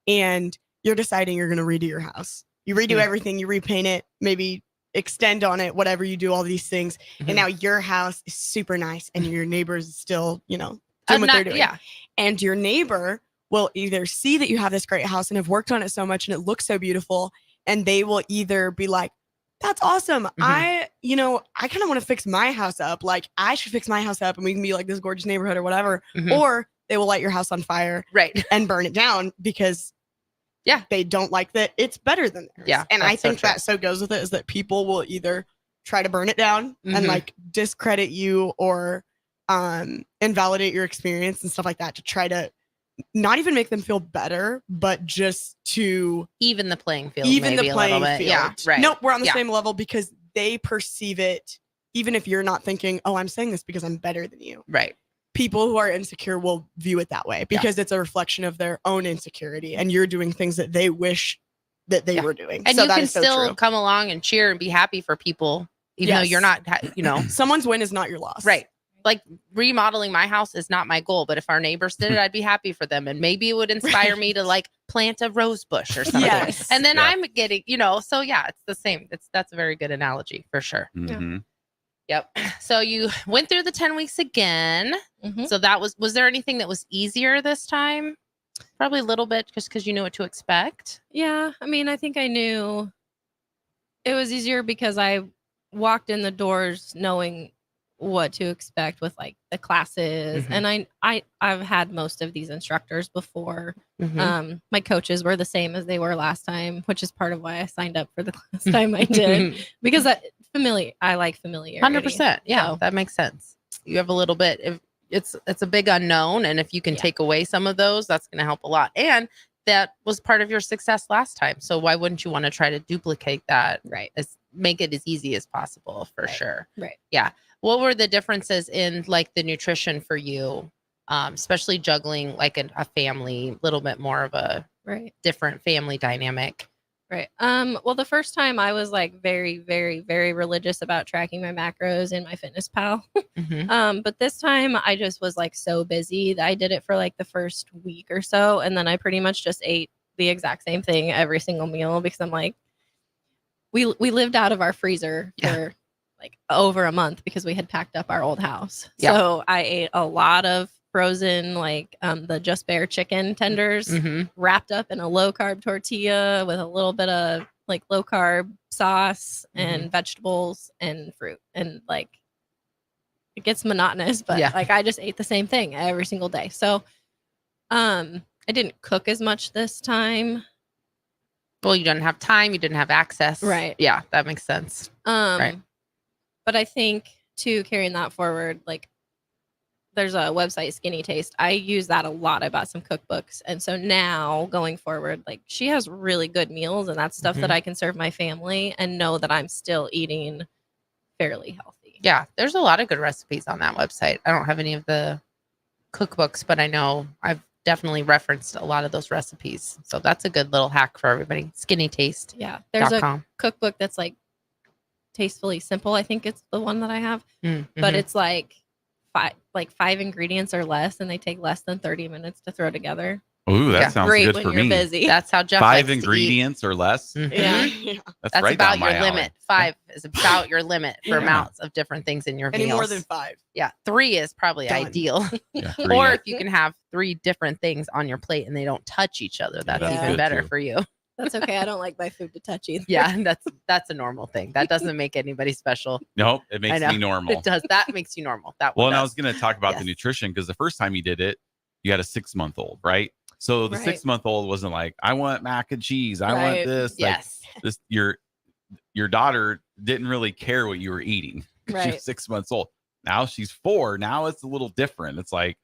and you're deciding you're going to redo your house. You redo everything, you repaint it, maybe extend on it, whatever you do, all these things. And now your house is super nice and your neighbors still, doing what they're doing. Yeah. And your neighbor will either see that you have this great house and have worked on it so much and it looks so beautiful. And they will either be like, that's awesome. I kind of want to fix my house up. Like I should fix my house up and we can be like this gorgeous neighborhood or whatever. Or they will light your house on fire and burn it down because they don't like that it's better than theirs. Yeah, And I that's so think true. that so goes with it is that people will either try to burn it down and like discredit you or invalidate your experience and stuff like that to try to not even make them feel better, but just to even the playing field. even maybe the a little playing bit. field. Yeah. Right. Nope, we're on the Yeah. same level because they perceive it, even if you're not thinking, oh, I'm saying this because I'm better than you. Right. People who are insecure will view it that way because it's a reflection of their own insecurity and you're doing things that they wish that they were doing. And So you that can is so still true. come along and cheer and be happy for people, even though Yes. you're not, Someone's win is not your loss. Right. Like remodeling my house is not my goal, but if our neighbors did it, I'd be happy for them. And maybe it would inspire me to like plant a rose bush or something. Yes. And then I'm getting, so yeah, it's the same. That's a very good analogy for sure. Mhm. Yep. So you went through the 10 weeks again. So that was there anything that was easier this time? Probably a little bit just because you knew what to expect. Yeah, I mean, I think I knew it was easier because I walked in the doors knowing what to expect with like the classes, and I've had most of these instructors before. My coaches were the same as they were last time, which is part of why I signed up for the last time I did because I like familiarity. 100%. Yeah, So, that makes sense. You have a little bit. If it's a big unknown, and if you can take away some of those, that's going to help a lot. And that was part of your success last time. So why wouldn't you want to try to duplicate that? Right. Make it as easy as possible for sure. Right. Yeah. What were the differences in like the nutrition for you, especially juggling like a family, a little bit more of a right. different family dynamic? Right. Well, the first time I was like very, very, very religious about tracking my macros in my Fitness Pal. But this time I just was like so busy that I did it for like the first week or so. And then I pretty much just ate the exact same thing every single meal because I'm like, we lived out of our freezer for like over a month because we had packed up our old house. Yeah. So I ate a lot of frozen, like the Just Bare chicken tenders wrapped up in a low carb tortilla with a little bit of like low carb sauce and vegetables and fruit. And like it gets monotonous, but like I just ate the same thing every single day. So I didn't cook as much this time. Well, you didn't have time, you didn't have access. Right. Yeah, that makes sense. Right. But I think too, carrying that forward, like there's a website, Skinny Taste. I use that a lot. I bought some cookbooks. And so now going forward, like she has really good meals and that's stuff that I can serve my family and know that I'm still eating fairly healthy. Yeah, there's a lot of good recipes on that website. I don't have any of the cookbooks, but I know I've definitely referenced a lot of those recipes. So that's a good little hack for everybody. Skinny Taste. Yeah. There's a cookbook that's like Tastefully Simple. I think it's the one that I have, but it's like five ingredients or less, and they take less than 30 minutes to throw together. Ooh, that sounds great good when for you're me. busy. That's how Jeff 5 likes to eat. ingredients or less. Yeah. That's right about down my your alley. limit. 5 is about your limit for amounts of different things in your Any meals. more than 5. Yeah, 3 is probably Done. ideal. Yeah, Or if you can have 3 different things on your plate and they don't touch each other, that's that's even good better too. for you. That's okay. I don't like my food to touch either. Yeah, that's a normal thing. That doesn't make anybody special. Nope, it makes I know. me normal. It does. That makes you normal. That Well, one and I does. was going to talk about the nutrition because the first time you did it, you had a 6-month-old, right? So the Right. 6-month-old wasn't like, I want mac and cheese. I want Right. this. Yes. Like this, your daughter didn't really care what you were eating. She Right. was 6 months old. Now she's 4. Now it's a little different. It's like,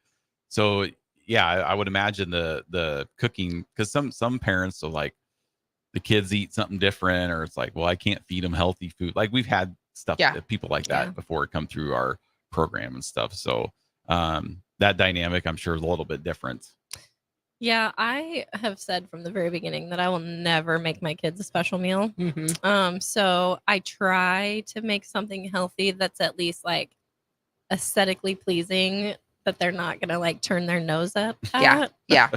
so yeah, I would imagine the cooking, because some parents are like, the kids eat something different, or it's like, well, I can't feed them healthy food. Like we've had stuff, people like that before come through our program and stuff. So that dynamic, I'm sure, is a little bit different. Yeah, I have said from the very beginning that I will never make my kids a special meal. So I try to make something healthy that's at least like aesthetically pleasing, that they're not gonna like turn their nose up at. Yeah.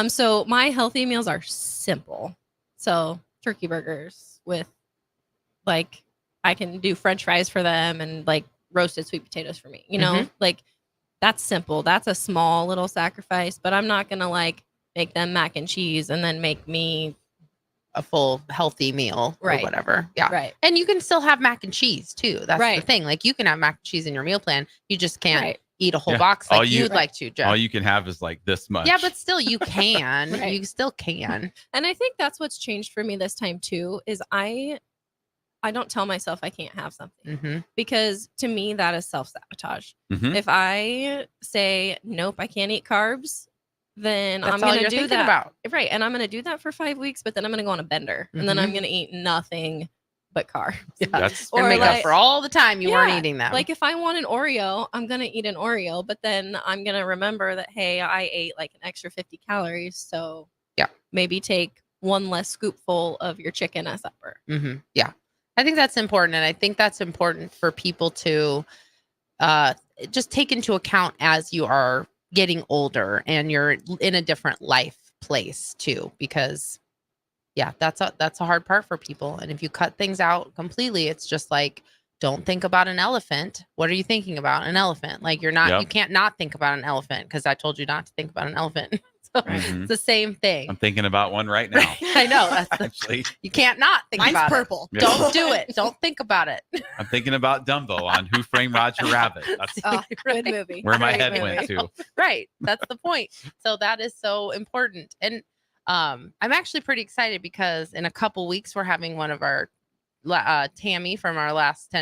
So my healthy meals are simple. So turkey burgers with like I can do French fries for them and like roasted sweet potatoes for me. You know, like that's simple. That's a small little sacrifice, but I'm not gonna like make them mac and cheese and then make me A full healthy meal or Right. whatever. Yeah. Right. And you can still have mac and cheese too. That's the Right. thing. Like you can have mac and cheese in your meal plan. You just can't Right. eat a whole Yeah. box All like you- you'd like to, Jeff. All you can have is like this much. Yeah, but still you can. Right. You still can. And I think that's what's changed for me this time too, is I don't tell myself I can't have something, because to me that is self-sabotage. Mhm. If I say nope, I can't eat carbs, then That's I'm all going to you're do thinking that. about. Right. And I'm going to do that for 5 weeks, but then I'm going to go on a bender and then I'm going to eat nothing but carbs. That's Or make up for all the time you weren't Yeah, eating them. Like if I want an Oreo, I'm going to eat an Oreo, but then I'm going to remember that, hey, I ate like an extra 50 calories. So maybe take one less scoopful of your chicken at supper. Yeah. I think that's important. And I think that's important for people to just take into account as you are getting older and you're in a different life place too, because that's a hard part for people. And if you cut things out completely, it's just like, don't think about an elephant. What are you thinking about? An elephant. Like you can't not think about an elephant because I told you not to think about an elephant. So it's the same thing. I'm thinking about one right now. I know. That's Actually, you can't not think Mine's about purple. it. Don't do it. Don't think about it. I'm thinking about Dumbo on Who Framed Roger Rabbit. That's Good movie. where my Great head movie. went to. Right. That's the point. So that is so important. And I'm actually pretty excited because in a couple weeks we're having one of our Tammy from our last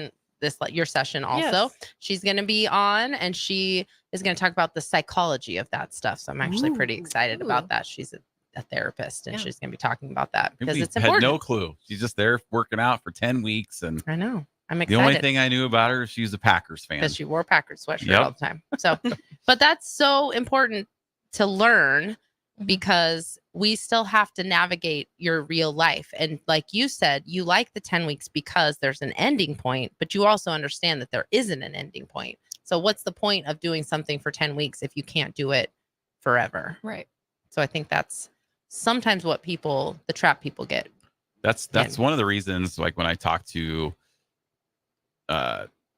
your session also. Yes. She's going to be on and she is going to talk about the psychology of that stuff. So I'm actually pretty excited about that. She's a therapist and she's going to be talking about that because We it's had important. no clue. She's just there working out for 10 weeks. And I know. I'm the excited. only thing I knew about her is she was a Packers fan. Because she wore Packers sweatshirt Yep. all the time. So, but that's so important to learn because we still have to navigate your real life. And like you said, you like the 10 weeks because there's an ending point, but you also understand that there isn't an ending point. So what's the point of doing something for 10 weeks if you can't do it forever? Right. So I think that's sometimes what the trap people get. That's one of the reasons, like when I talk to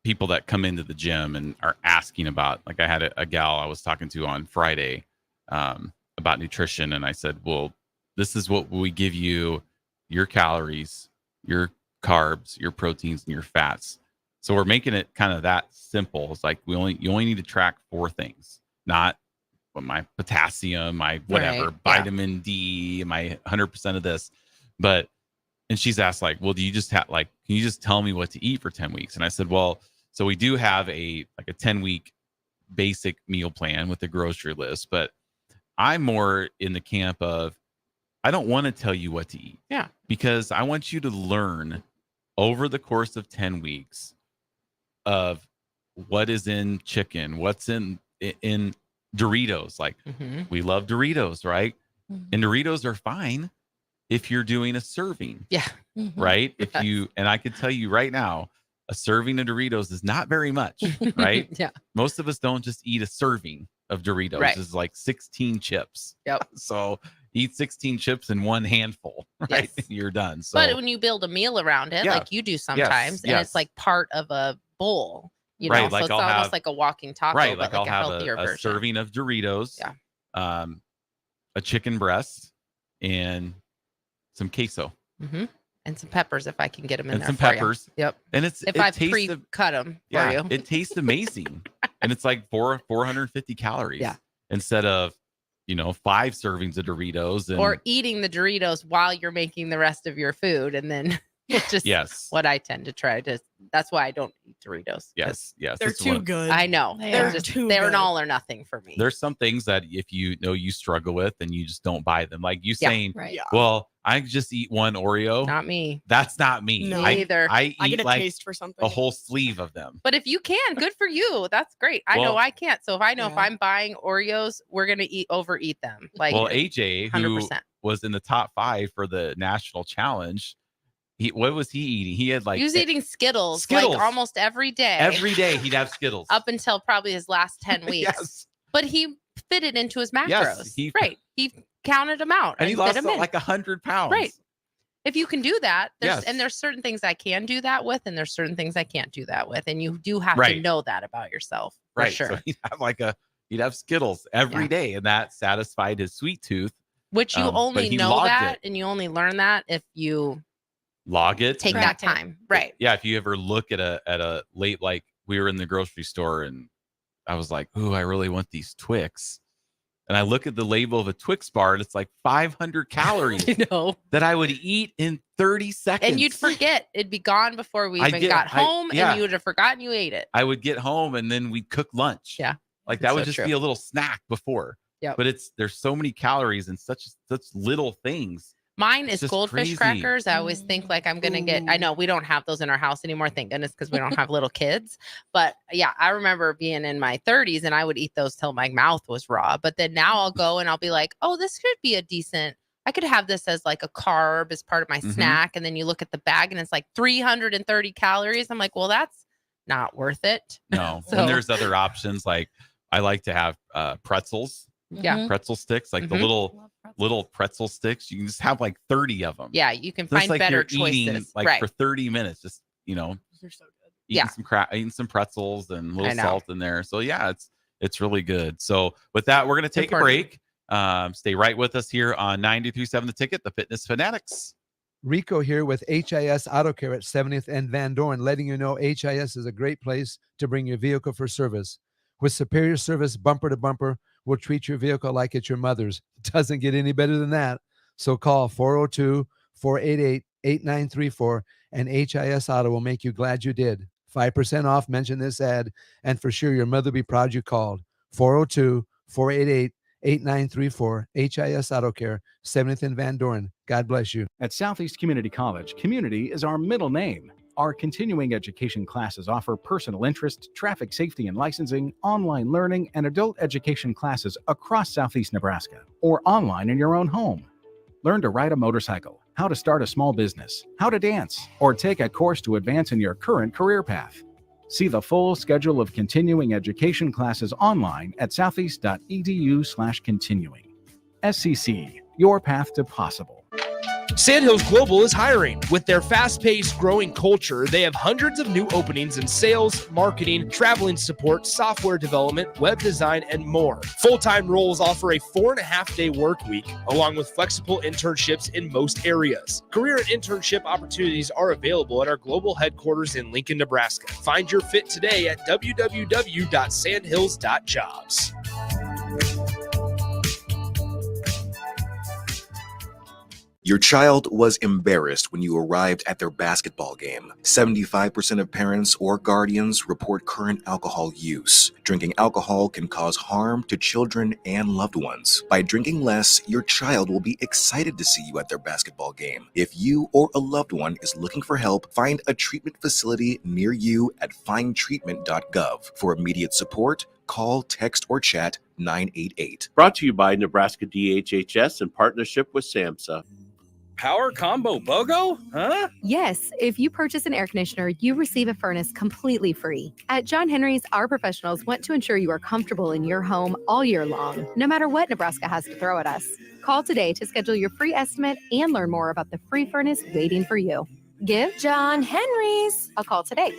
people that come into the gym and are asking about, like I had a gal I was talking to on Friday about nutrition. And I said, well, this is what we give you: your calories, your carbs, your proteins, and your fats. So we're making it kind of that simple. It's like you only need to track 4 things, not my potassium, my whatever, Right, vitamin D, my 100% of this. And she's asked, like, well, do you just have, like, can you just tell me what to eat for 10 weeks? And I said, well, so we do have a 10-week basic meal plan with a grocery list, but I'm more in the camp of, I don't want to tell you what to eat. Yeah. Because I want you to learn over the course of 10 weeks of what is in chicken, what's in Doritos. Like, we love Doritos, right? And Doritos are fine if you're doing a serving. Yeah. Right. If you, and I can tell you right now, a serving of Doritos is not very much, right? Yeah. Most of us don't just eat a serving of Doritos. Right. It's like 16 chips. Yep. So eat 16 chips in one handful, right? Yes. You're done. So, but when you build a meal around it, Yeah. like you do sometimes, and yes. it's like part of a bowl, you Right, know, like so it's I'll almost have- like a walking taco, right. but Like like I'll a have healthier a version. serving of Doritos, Yeah. a chicken breast, and some queso. And some peppers if I can get them in And there. some for you. peppers. Yep. And if it I tastes pre-cut them yeah, for you. it tastes amazing. And it's like 450 calories. Yeah. Instead of, 5 servings of Doritos. And Or eating the Doritos while you're making the rest of your food, and then it's just yes. what I tend to try to. That's why I don't eat Doritos. Yes. They're that's too one- good. I know. They're Just, too they're good. an all or nothing for me. There's some things that if you know you struggle with, and you just don't buy them. Like you Yeah, saying, right. Yeah. well, I just eat one Oreo. Not me. That's not me. No. I, Me either. I eat I get a like taste for something. a whole sleeve of them. But if you can, good for you. That's great. I know Well- I can't. So if I know if Yeah. I'm buying Oreos, we're gonna overeat them. Like Well, AJ, who 100%. was in the top 5 for the national challenge, what was he eating? He had like he was eating Skittles, Skittles. like almost every day. every day he'd have Skittles. up until probably his last 10 weeks. Yes. But he fit it into his macros. Yes, he- right. He counted them out And he fit lost 'em in. like 100 pounds. Right. If you can do that, Yes. and there's certain things I can do that with, and there's certain things I can't do that with. And you do have to Right. know that about yourself. For Right. sure. So he'd have Skittles every Yeah. day, and that satisfied his sweet tooth. Which you but only he know logged that, it. and you only learn that if you Log it. take and- that time. Right. Yeah. If you ever look at a late, like we were in the grocery store and I was like, ooh, I really want these Twix. And I look at the label of a Twix bar and it's like 500 calories You know. that I would eat in 30 seconds. And you'd forget. It'd be gone before we I even get- got I- home, yeah. and you would have forgotten you ate it. I would get home and then we'd cook lunch. Yeah. Like that It's would so just true. be a little snack before. Yep. But there's so many calories and such little things. Mine It's is just goldfish crazy. crackers. I always think like I'm gonna get. I know we don't have those in our house anymore, thank goodness, because we don't have little kids. But yeah, I remember being in my 30s and I would eat those till my mouth was raw. But then now I'll go and I'll be like, oh, this could be a decent. I could have this as like a carb as part of my Mhm. snack. And then you look at the bag and it's like 330 calories. I'm like, well, that's not worth it. No. So- And there's other options. Like I like to have pretzels. Yeah. Pretzel sticks, like the Mhm. little pretzel sticks. You can just have like 30 of them. Yeah, you can So it's find like better you're choices. eating, like right. for 30 minutes, just They're so good. eating Yeah. eating some pretzels and a I little know. salt in there. So yeah, it's really good. So with that, we're gonna take Important. a break. Stay right with us here on 93.7 The Ticket, the Fitness Fanatics. Rico here with HIS Auto Care at 70th and Van Dorn, letting you know HIS is a great place to bring your vehicle for service. With superior service bumper to bumper, we'll treat your vehicle like it's your mother's. It doesn't get any better than that. So call 402-488-8934 and HIS Auto will make you glad you did. 5% off, mention this ad, and for sure your mother will be proud you called. 402-488-8934, HIS Auto Care, 70th and Van Dorn. God bless you. At Southeast Community College, community is our middle name. Our continuing education classes offer personal interest, traffic safety and licensing, online learning, and adult education classes across Southeast Nebraska or online in your own home. Learn to ride a motorcycle, how to start a small business, how to dance, or take a course to advance in your current career path. See the full schedule of continuing education classes online at southeast.edu/continuing. SCC, your path to possible. Sandhills Global is hiring. With their fast-paced, growing culture, they have hundreds of new openings in sales, marketing, traveling support, software development, web design, and more. Full-time roles offer a 4.5-day work week, along with flexible internships in most areas. Career and internship opportunities are available at our global headquarters in Lincoln, Nebraska. Find your fit today at www.sandhills.jobs. Your child was embarrassed when you arrived at their basketball game. 75% of parents or guardians report current alcohol use. Drinking alcohol can cause harm to children and loved ones. By drinking less, your child will be excited to see you at their basketball game. If you or a loved one is looking for help, find a treatment facility near you at findtreatment.gov. For immediate support, call, text, or chat 988. Brought to you by Nebraska DHHS in partnership with SAMHSA. Power combo BOGO? Huh? Yes, if you purchase an air conditioner, you receive a furnace completely free. At John Henry's, our professionals want to ensure you are comfortable in your home all year long, no matter what Nebraska has to throw at us. Call today to schedule your free estimate and learn more about the free furnace waiting for you. Give John Henry's a call today.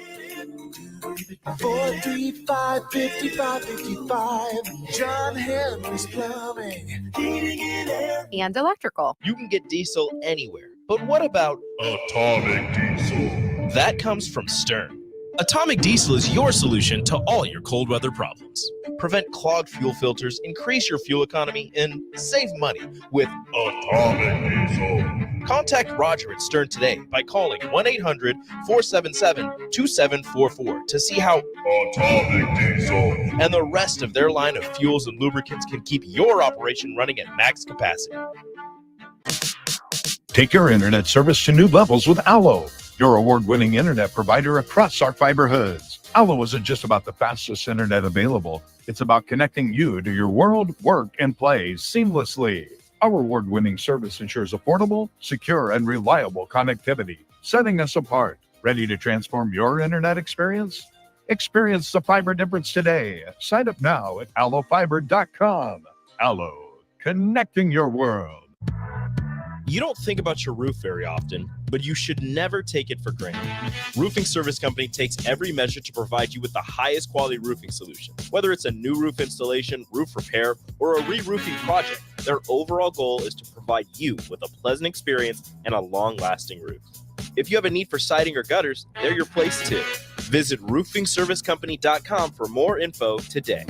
435-5555. John Henry's Plumbing, Heating and Air. And electrical. You can get diesel anywhere. But what about Atomic Diesel? That comes from Stern. Atomic Diesel is your solution to all your cold weather problems. Prevent clogged fuel filters, increase your fuel economy, and save money with Atomic Diesel. Contact Roger at Stern today by calling 1-800-477-2744 to see how Atomic Diesel and the rest of their line of fuels and lubricants can keep your operation running at max capacity. Take your internet service to new levels with Allo, your award-winning internet provider across our fiber hoods. Allo isn't just about the fastest internet available. It's about connecting you to your world, work, and play seamlessly. Our award-winning service ensures affordable, secure, and reliable connectivity, setting us apart. Ready to transform your internet experience? Experience the fiber difference today. Sign up now at allofiber.com. Allo, connecting your world. You don't think about your roof very often, but you should never take it for granted. Roofing Service Company takes every measure to provide you with the highest quality roofing solution. Whether it's a new roof installation, roof repair, or a re-roofing project, their overall goal is to provide you with a pleasant experience and a long-lasting roof. If you have a need for siding or gutters, they're your place too. Visit roofingservicecompany.com for more info today.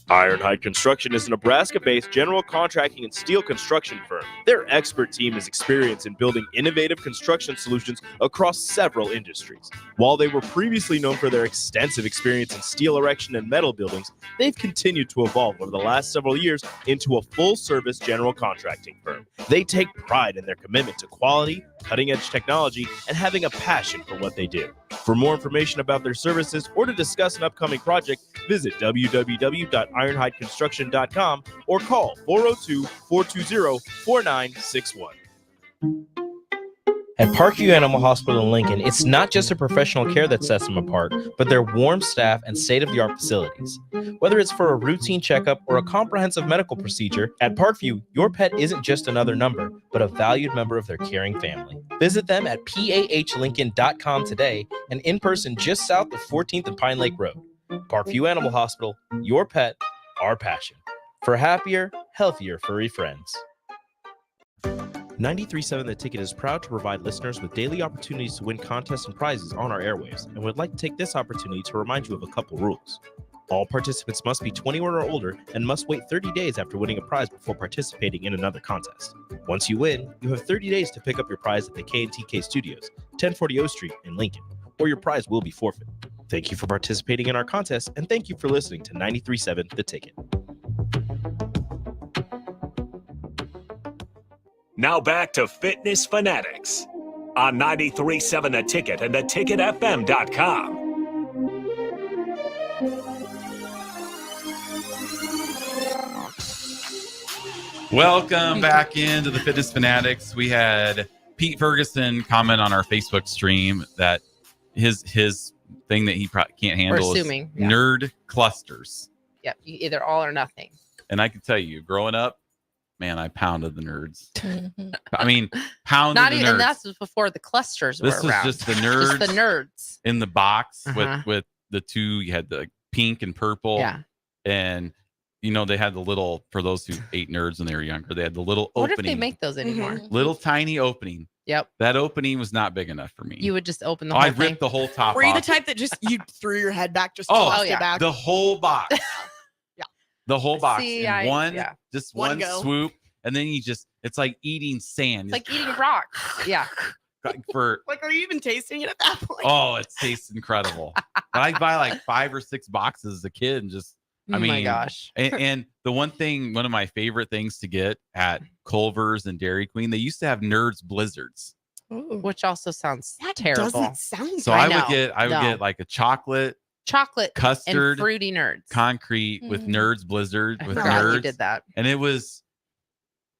Ironhide Construction is a Nebraska-based general contracting and steel construction firm. Their expert team is experienced in building innovative construction solutions across several industries. While they were previously known for their extensive experience in steel erection and metal buildings, they've continued to evolve over the last several years into a full-service general contracting firm. They take pride in their commitment to quality, cutting-edge technology, and having a passion for what they do. For more information about their services or to discuss an upcoming project, visit www.ironhideconstruction.com or call 402-420-4961. At Parkview Animal Hospital in Lincoln, it's not just the professional care that sets them apart, but their warm staff and state-of-the-art facilities. Whether it's for a routine checkup or a comprehensive medical procedure, at Parkview, your pet isn't just another number, but a valued member of their caring family. Visit them at pahlincoln.com today and in person just south of 14th and Pine Lake Road. Parkview Animal Hospital, your pet, our passion. For happier, healthier furry friends. 93.7 The Ticket is proud to provide listeners with daily opportunities to win contests and prizes on our airwaves, and would like to take this opportunity to remind you of a couple rules. All participants must be 21 or older and must wait 30 days after winning a prize before participating in another contest. Once you win, you have 30 days to pick up your prize at the K&TK Studios, 1040 O Street in Lincoln, or your prize will be forfeit. Thank you for participating in our contest, and thank you for listening to 93.7 The Ticket. Now back to Fitness Fanatics on 93.7 The Ticket and theticketfm.com. Welcome back into the Fitness Fanatics. We had Pete Ferguson comment on our Facebook stream that his thing that he probably can't handle is nerd clusters. Yep, either all or nothing. And I can tell you, growing up, man, I pounded the nerds. I mean, pounded Not the even, nerds. and that's before the clusters were This was around. just the nerds. Just the nerds in the box Uh-huh. with the two. You had the pink and purple. Yeah. And they had the little, for those who ate nerds when they were younger, they had the little What opening. if they make those anymore? Little tiny opening. Yep. That opening was not big enough for me. You would just open the Oh, whole I thing. ripped the whole top Were you the off. type that just you threw your head back, just Oh, tossed it back? the whole box. The whole box See, in one One go. swoop. And then it's like eating sand. It's like eating rocks. Yeah. For Like, are you even tasting it at that point? oh, it tastes incredible. But I buy like 5 or 6 boxes as a kid and just I Oh my mean, gosh. and the one of my favorite things to get at Culver's and Dairy Queen, they used to have Nerds Blizzards. Ooh. Which also sounds That terrible. doesn't sound So good. I know. would get like a chocolate and custard fruity nerds. concrete with Nerds Blizzard I with forgot you Nerds. did that. And it was,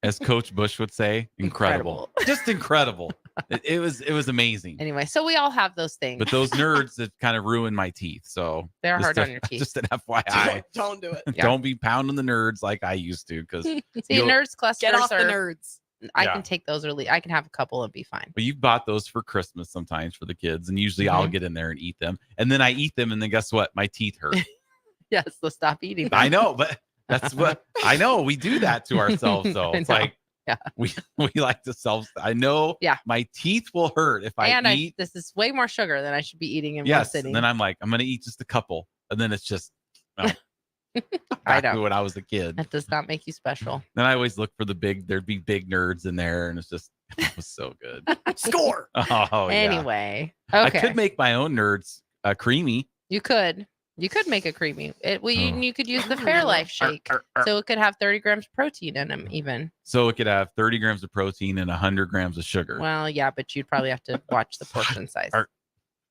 as Coach Bush would say, incredible. Just incredible. It was amazing. Anyway, so we all have those things. But those nerds have kind of ruined my teeth. So They're just hard on your teeth. Just an FYI. Don't do it. Don't be pounding the nerds like I used to, because See, nerds clusters Get off the are nerds. I Yeah. can take those early. I can have a couple and be fine. But you've bought those for Christmas sometimes for the kids, and usually I'll get in there and eat them. And then I eat them, and then guess what? My teeth hurt. Yes, so stop eating. I know, but that's what I know. We do that to ourselves, though. I It's know. like Yeah. we like to self. I know. Yeah. My teeth will hurt if And I eat. this is way more sugar than I should be eating in one Yes, sitting. and then I'm like, I'm gonna eat just a couple, and then it's just I back know. to when I was a kid. That does not make you special. Then I always look for there'd be big nerds in there, and it's just it was so good. Score. Oh yeah. Anyway, I okay. could make my own nerds creamy. You could make a creamy. You could use the Oh. Fairlife shake, so it could have 30 grams of protein in them. Even So it could have 30 grams of protein and 100 grams of sugar. well, yeah, but you'd probably have to watch the portion size.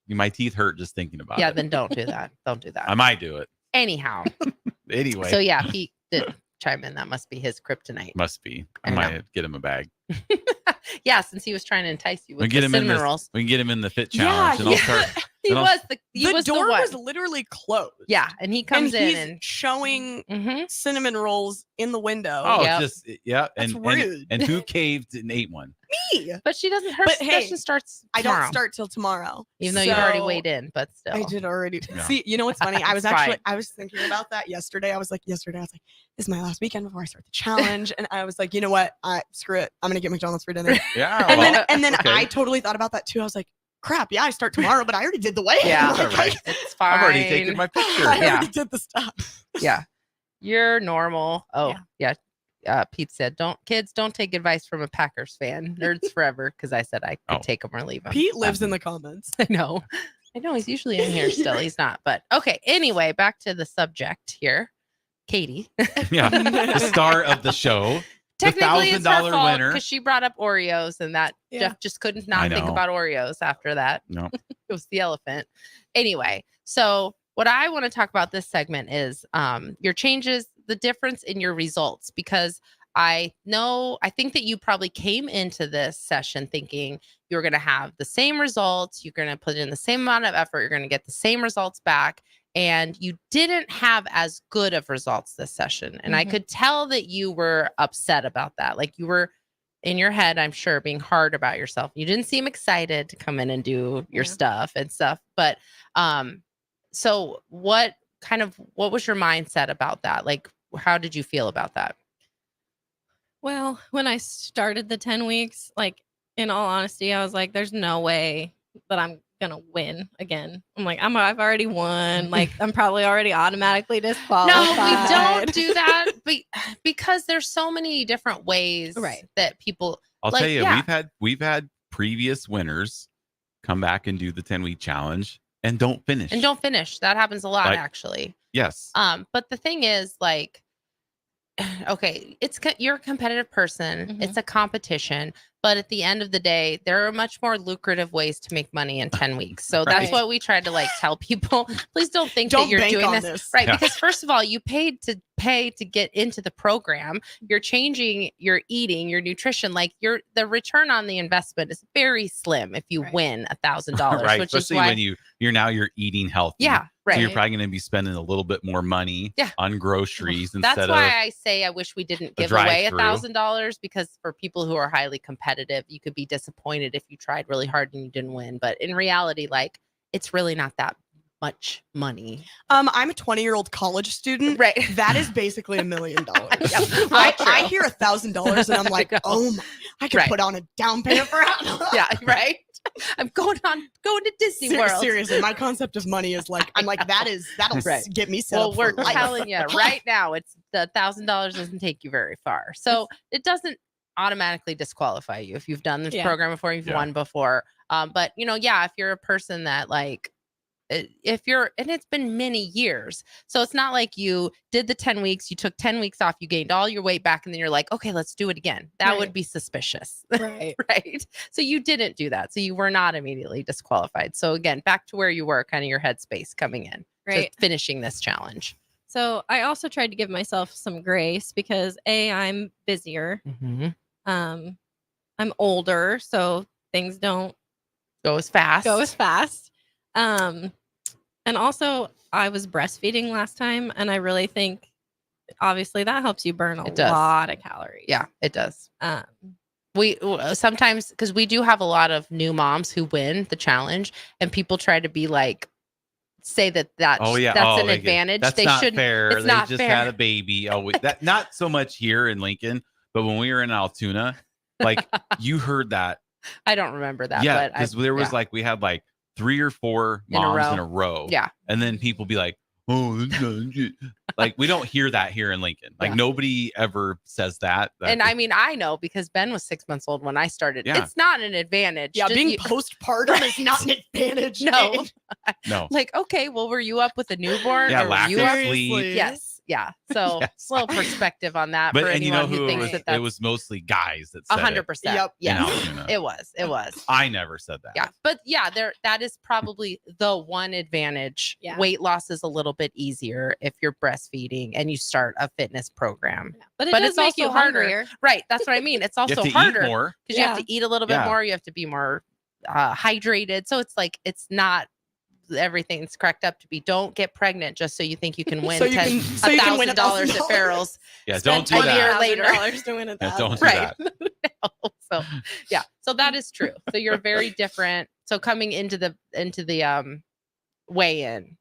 My teeth hurt just thinking about Yeah, it. then don't do that. Don't do that. I might do it Anyhow, anyway. so yeah, Pete did chime in. That must be his kryptonite. Must be. I I know. might get him a bag. Yeah, since he was trying to entice you We with can the get him in cinnamon this. rolls. We can get him in the fit Yeah, challenge, and I'll yeah. start. He then I'll- was the The door one. was literally closed. Yeah, and he comes and he's in and showing Mhm. cinnamon rolls in the window. Oh, Yep. just yeah, That's and rude. and who caved and ate one? Me. but she doesn't. Her But hey, session starts. I Tomorrow, don't start till tomorrow. even though you've already So- weighed in. But still, I did already. Yeah. See, you know what's funny? I was It's actually fine. I was thinking about that yesterday. I was like, this is my last weekend before I start the challenge. And I was like, you know what? Screw it. I'm gonna get McDonald's for dinner. Yeah, And then okay. I totally thought about that too. I was like, crap, yeah, I start tomorrow, but I already did the weigh. Yeah, All right. it's fine. I've already taken my picture. I Yeah. already did the stuff. Yeah, you're normal. Oh yeah. Pete said, "Don't take advice from a Packers fan. Nerds forever." Because I said I could Oh. take them or leave them. Pete lives in the comments. I know. He's usually in here still. He's not. But okay. Anyway, back to the subject here. Katie. Yeah, the star of the show, the Technically, it's her $1,000 fault winner. because she brought up Oreos, and that Yeah. Jeff just couldn't I not think know. about Oreos after that. No, It was the elephant. Anyway, so what I want to talk about this segment is your changes, the difference in your results, because I think that you probably came into this session thinking you're going to have the same results, you're going to put in the same amount of effort, you're going to get the same results back, and you didn't have as good of results this session. And I could tell that you were upset about that. Like you were in your head, I'm sure, being hard about yourself. You didn't seem excited to come in and do your stuff. But so what was your mindset about that? Like, how did you feel about that? Well, when I started the 10 weeks, like in all honesty, I was like, there's no way that I'm gonna win again. I'm like, I've already won. Like I'm probably already automatically disqualified. No, we don't do that, but because there's so many different ways that people. I'll like, tell you, yeah. we've had previous winners come back and do the 10-week challenge and don't finish. That happens a lot, Like- actually. Yes. But the thing is, like, okay, you're a competitive person. Mm-hmm. It's a competition, but at the end of the day, there are much more lucrative ways to make money in 10 weeks. So that's what we try to like tell people. Please don't think that you're doing this right. Yeah. Because first of all, you paid to pay to get into the program. You're changing your eating, your nutrition. Like the return on the investment is very slim if you win $1,000. Right, which especially is why, when you're eating healthy. Yeah, right. So you're probably going to be spending a little bit more money on groceries instead that's of. why I say I wish we didn't give away $1,000, because for people who are highly competitive, you could be disappointed if you tried really hard and you didn't win. But in reality, like, it's really not that much money. I'm a 20-year-old college student. Right. That is basically $1 million. I hear $1,000 and I'm like, oh my, I could put on a down payment for Yeah, right. I'm going to Disney World. Seriously, my concept of money is like, I'm like, that'll get me set up. Well, we're for life. telling you right now, it's the $1,000 doesn't take you very far. So it doesn't automatically disqualify you if you've done this program before, you've won before. But if you're a person that like, and it's been many years. So it's not like you did the 10 weeks, you took 10 weeks off, you gained all your weight back, and then you're like, okay, let's do it again. That would be suspicious. Right. Right. So you didn't do that. So you were not immediately disqualified. So again, back to where you were, kind of your headspace coming in to finishing this challenge. So I also tried to give myself some grace because I'm busier. Mm-hmm. I'm older, so things don't go as fast. And also I was breastfeeding last time, and I really think obviously that helps you burn a lot of calories. Yeah, it does. We sometimes, because we do have a lot of new moms who win the challenge, and people try to be like, say that's an advantage. That's they not shouldn't. fair. It's they not just fair. had a baby. Oh, that not so much here in Lincoln, but when we were in Altoona, like you heard that. I don't remember that. Yeah, but because there was we had like 3 or 4 moms in a row. Yeah. And then people be like, oh, like we don't hear that here in Lincoln. Like nobody ever says that. And I mean, I know because Ben was 6 months old when I started. Yeah. It's not an advantage. Yeah, being postpartum is not an advantage. No. No. Like, okay, well, were you up with a newborn? Yeah, or lack were you of up? sleep. Yes. Yeah. So Yes. a little perspective on that But for and you anyone know who who thinks it was mostly guys that said 100%. Yep. Yes. Altoona. It was. I never said that. Yeah. But yeah, that is probably the one advantage. Yeah. Weight loss is a little bit easier if you're breastfeeding and you start a fitness program. Yeah. But But it's it's also you harder. hungrier. Right. That's what I mean. It's You also have to harder eat more. because you have to eat a little bit Yeah. more. You have to be more hydrated. So it's like, it's not everything's cracked up to be. Don't get pregnant just so you think you can win So you can win $1,000 at Farrell's. Yeah, Spend don't do 10 years that. later. to win Yeah, don't do Right. that. No. So yeah, so that is true. So you're very different. So coming into the weigh-in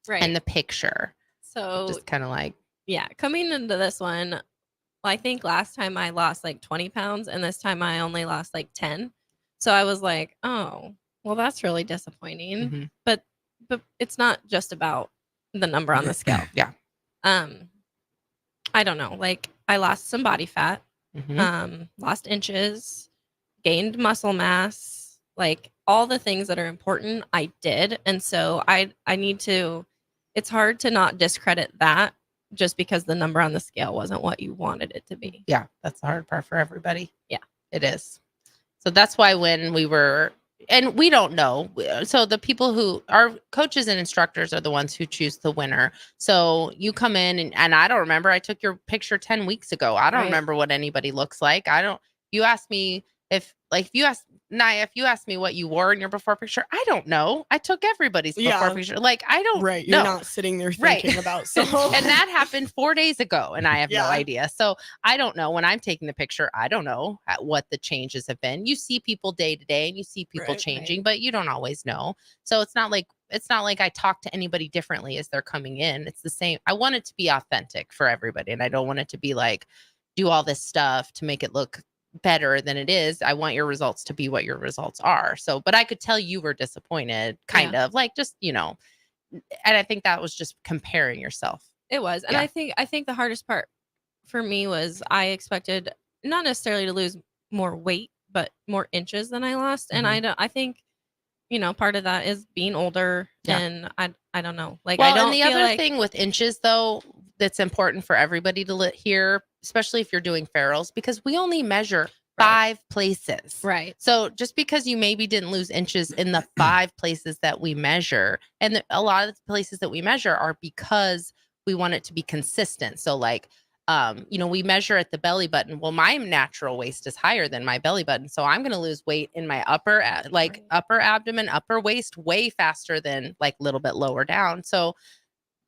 Right. and the picture, So just kind of like, yeah, coming into this one, I think last time I lost like 20 pounds, and this time I only lost like 10. So I was like, oh, well, that's really disappointing. Mhm. But it's not just about the number on the scale. Yeah. I don't know. Like I lost some body fat, Mhm. lost inches, gained muscle mass, like all the things that are important I did. And so I need to, it's hard to not discredit that just because the number on the scale wasn't what you wanted it to be. Yeah, that's the hard part for everybody. Yeah. It is. So that's why when we were, and we don't know. So the people who our coaches and instructors are the ones who choose the winner. So you come in and I don't remember. I took your picture 10 weeks ago. I don't Right. remember what anybody looks like. You asked me if you asked Naya, if you asked me what you wore in your before picture, I don't know. I took everybody's before picture. Like, I don't Right. You're know. not sitting there Right. thinking about so And that happened 4 days ago, and I have no Yeah. idea. So I don't know. When I'm taking the picture, I don't know what the changes have been. You see people day to day, and you see people Right, changing, but you don't always know. So it's not like I talk to anybody differently as they're coming in. It's the same. I want it to be authentic for everybody, and I don't want it to be like do all this stuff to make it look better than it is. I want your results to be what your results are. So, but I could tell you were disappointed, kind of like just, and I think that was just comparing yourself. It was. And Yeah. I think the hardest part for me was I expected not necessarily to lose more weight, but more inches than I lost. And I think, part of that is being older. Yeah. And I don't know. Like, Well, I don't and the feel other like, thing with inches though, that's important for everybody to hear, especially if you're doing ferals, because we only measure 5 places. Right. So just because you maybe didn't lose inches in the 5 places that we measure, and a lot of the places that we measure are because we want it to be consistent. So like, we measure at the belly button. Well, my natural waist is higher than my belly button. So I'm going to lose weight in my upper abdomen, upper waist way faster than like a little bit lower down. So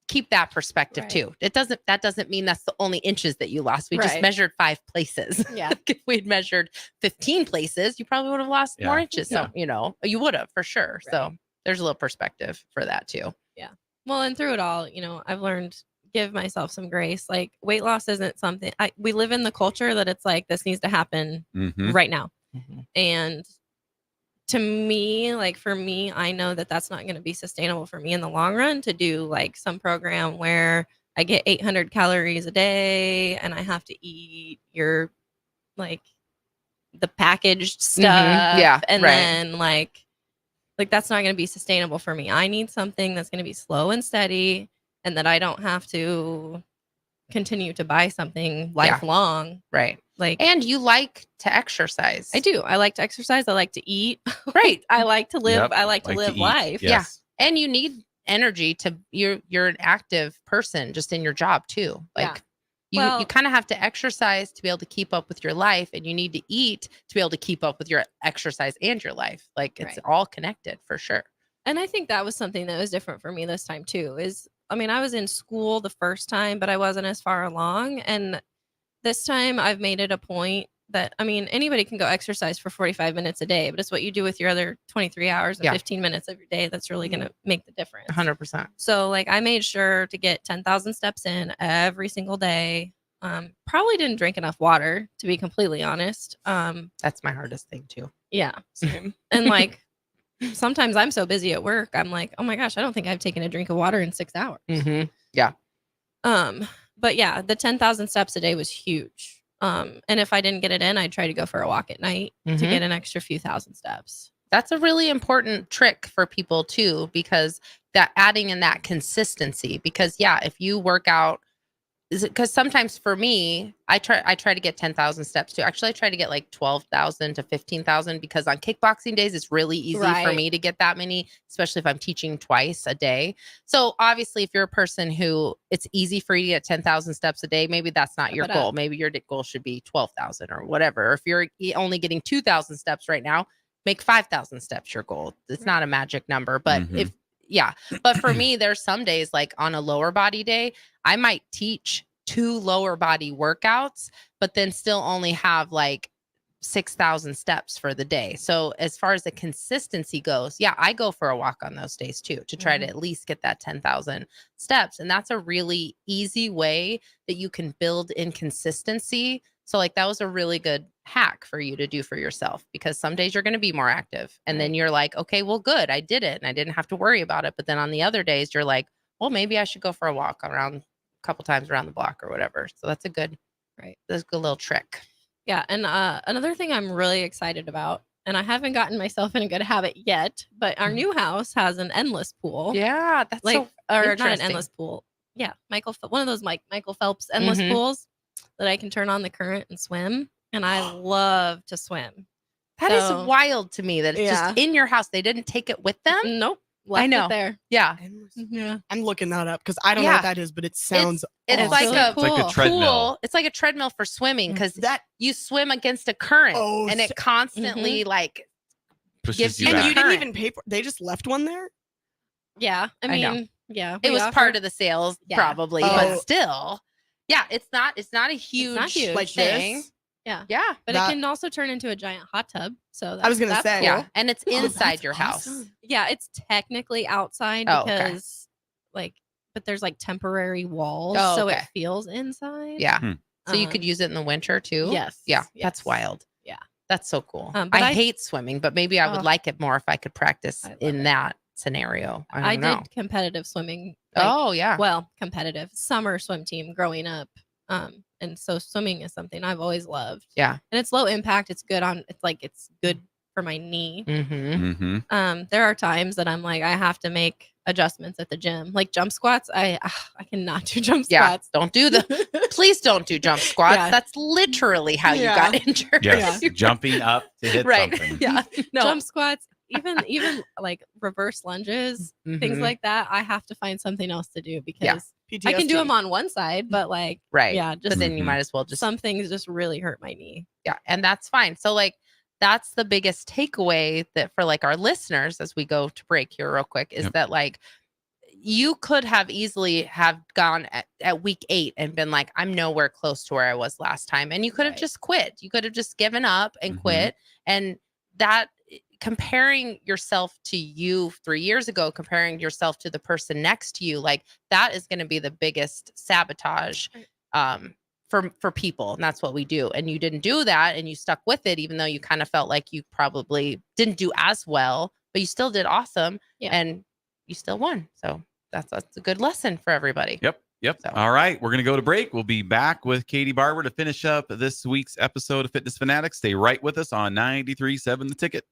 keep that perspective too. That doesn't mean that's the only inches that you lost. We just measured 5 places. Yeah. If we'd measured 15 places, you probably would have lost more inches. So, you would have for sure. Right. So there's a little perspective for that too. Yeah. Well, and through it all, I've learned give myself some grace. Like weight loss isn't something we live in the culture that it's like, this needs to happen right now. And to me, like for me, I know that that's not going to be sustainable for me in the long run to do like some program where I get 800 calories a day and I have to eat your like the packaged stuff. Yeah. And then like that's not going to be sustainable for me. I need something that's going to be slow and steady and that I don't have to continue to buy something lifelong. Right. Like, and you like to exercise. I do. I like to exercise. I like to eat. Right. I like to live. Yep. I like to live life. Yes. Yeah. And you need energy to you're an active person just in your job too. Like you kind of have to exercise to be able to keep up with your life, and you need to eat to be able to keep up with your exercise and your life. Like it's all connected for sure. And I think that was something that was different for me this time too. I was in school the first time, but I wasn't as far along. And this time I've made it a point that, anybody can go exercise for 45 minutes a day, but it's what you do with your other 23 hours and 15 minutes of your day that's really going to make the difference. 100%. So like I made sure to get 10,000 steps in every single day. Probably didn't drink enough water, to be completely honest. That's my hardest thing too. Yeah. Same. And like, sometimes I'm so busy at work, I'm like, oh my gosh, I don't think I've taken a drink of water in 6 hours. Yeah. But yeah, the 10,000 steps a day was huge. And if I didn't get it in, I'd try to go for a walk at night to get an extra few thousand steps. That's a really important trick for people too, because that adding in that consistency, because if you work out, because sometimes for me, I try to get 10,000 steps too. Actually, I try to get like 12,000 to 15,000 because on kickboxing days, it's really easy for me to get that many, especially if I'm teaching twice a day. So obviously, if you're a person who it's easy for you to get 10,000 steps a day, maybe that's not your goal. Maybe your goal should be 12,000 or whatever. Or if you're only getting 2,000 steps right now, make 5,000 steps your goal. It's not a magic number, but but for me, there's some days like on a lower body day, I might teach 2 lower body workouts, but then still only have like 6,000 steps for the day. So as far as the consistency goes, I go for a walk on those days too, to try to at least get that 10,000 steps. And that's a really easy way that you can build in consistency. So like that was a really good hack for you to do for yourself, because some days you're going to be more active and then you're like, okay, well, good. I did it and I didn't have to worry about it. But then on the other days you're like, well, maybe I should go for a walk around a couple times around the block or whatever. So that's a good, that's a good little trick. Yeah. And another thing I'm really excited about, and I haven't gotten myself in a good habit yet, but our new house has an endless pool. Yeah. That's like, so or not an endless pool. Yeah. One of those Michael Phelps endless pools that I can turn on the current and swim. And I love to swim. That is wild to me that it's just in your house. They didn't take it with them. Nope. I know. It there. Yeah. Yeah. I'm looking that up because I don't know what that is, but it sounds it's awesome. like a It's like a treadmill. It's like a treadmill for swimming, because you swim against a current and it constantly like pushes you and back. you didn't even pay for they just left one there? Yeah. I mean, yeah. It was part of the sales probably, but still. Yeah, it's not a huge, like thing. this. Yeah. Yeah. But it can also turn into a giant hot tub. So I was gonna say, cool. Yeah. And it's inside your house. Yeah, it's technically outside because but there's like temporary walls, so it feels inside. Yeah. So you could use it in the winter too. Yes. Yeah. Yes. That's wild. Yeah. That's so cool. But I hate swimming, but maybe I would like it more if I could practice in that scenario. I don't know. did competitive swimming. Well, competitive summer swim team growing up. And so swimming is something I've always loved. Yeah. And it's low impact. It's good for my knee. Mm-hmm. There are times that I'm like, I have to make adjustments at the gym, like jump squats. I cannot do jump Yeah, squats. don't do please don't do jump squats. Yeah. That's literally how you got injured. Yes, jumping up to hit Right. something. Yeah. No. Jump squats, even like reverse lunges, things Mhm. like that. I have to find something else to do because I can PTSD. do them on one side, but like, Right. yeah, But just then you might as well just some things just really hurt my knee. Yeah, and that's fine. So like that's the biggest takeaway that for like our listeners as we go to break here real quick is that like you could have easily have gone at week 8 and been like, I'm nowhere close to where I was last time. And you could have just quit. You could have just given up and quit. And that comparing yourself to you 3 years ago, comparing yourself to the person next to you, like that is going to be the biggest sabotage for people. And that's what we do. And you didn't do that and you stuck with it, even though you kind of felt like you probably didn't do as well, but you still did awesome. And you still won. So that's a good lesson for everybody. Yep. All right. We're going to go to break. We'll be back with Katie Barber to finish up this week's episode of Fitness Fanatics. Stay right with us on 93.7 The Ticket.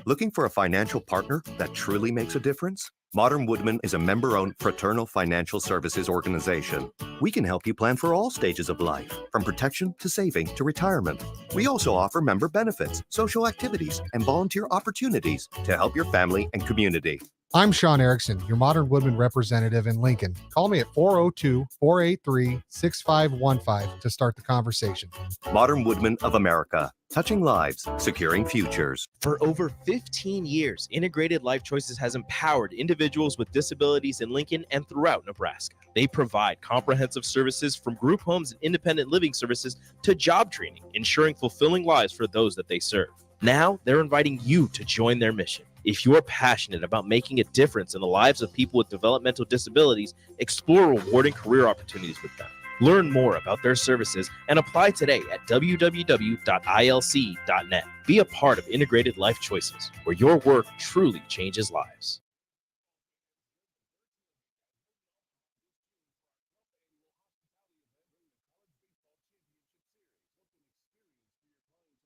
Looking for a financial partner that truly makes a difference? Modern Woodman is a member-owned fraternal financial services organization. We can help you plan for all stages of life, from protection to saving to retirement. We also offer member benefits, social activities, and volunteer opportunities to help your family and community. I'm Sean Erickson, your Modern Woodman representative in Lincoln. Call me at 402-483-6515 to start the conversation. Modern Woodman of America, touching lives, securing futures. For over 15 years, Integrated Life Choices has empowered individuals with disabilities in Lincoln and throughout Nebraska. They provide comprehensive services from group homes and independent living services to job training, ensuring fulfilling lives for those that they serve. Now, they're inviting you to join their mission. If you are passionate about making a difference in the lives of people with developmental disabilities, explore rewarding career opportunities with them. Learn more about their services and apply today at www.ilc.net. Be a part of Integrated Life Choices, where your work truly changes lives.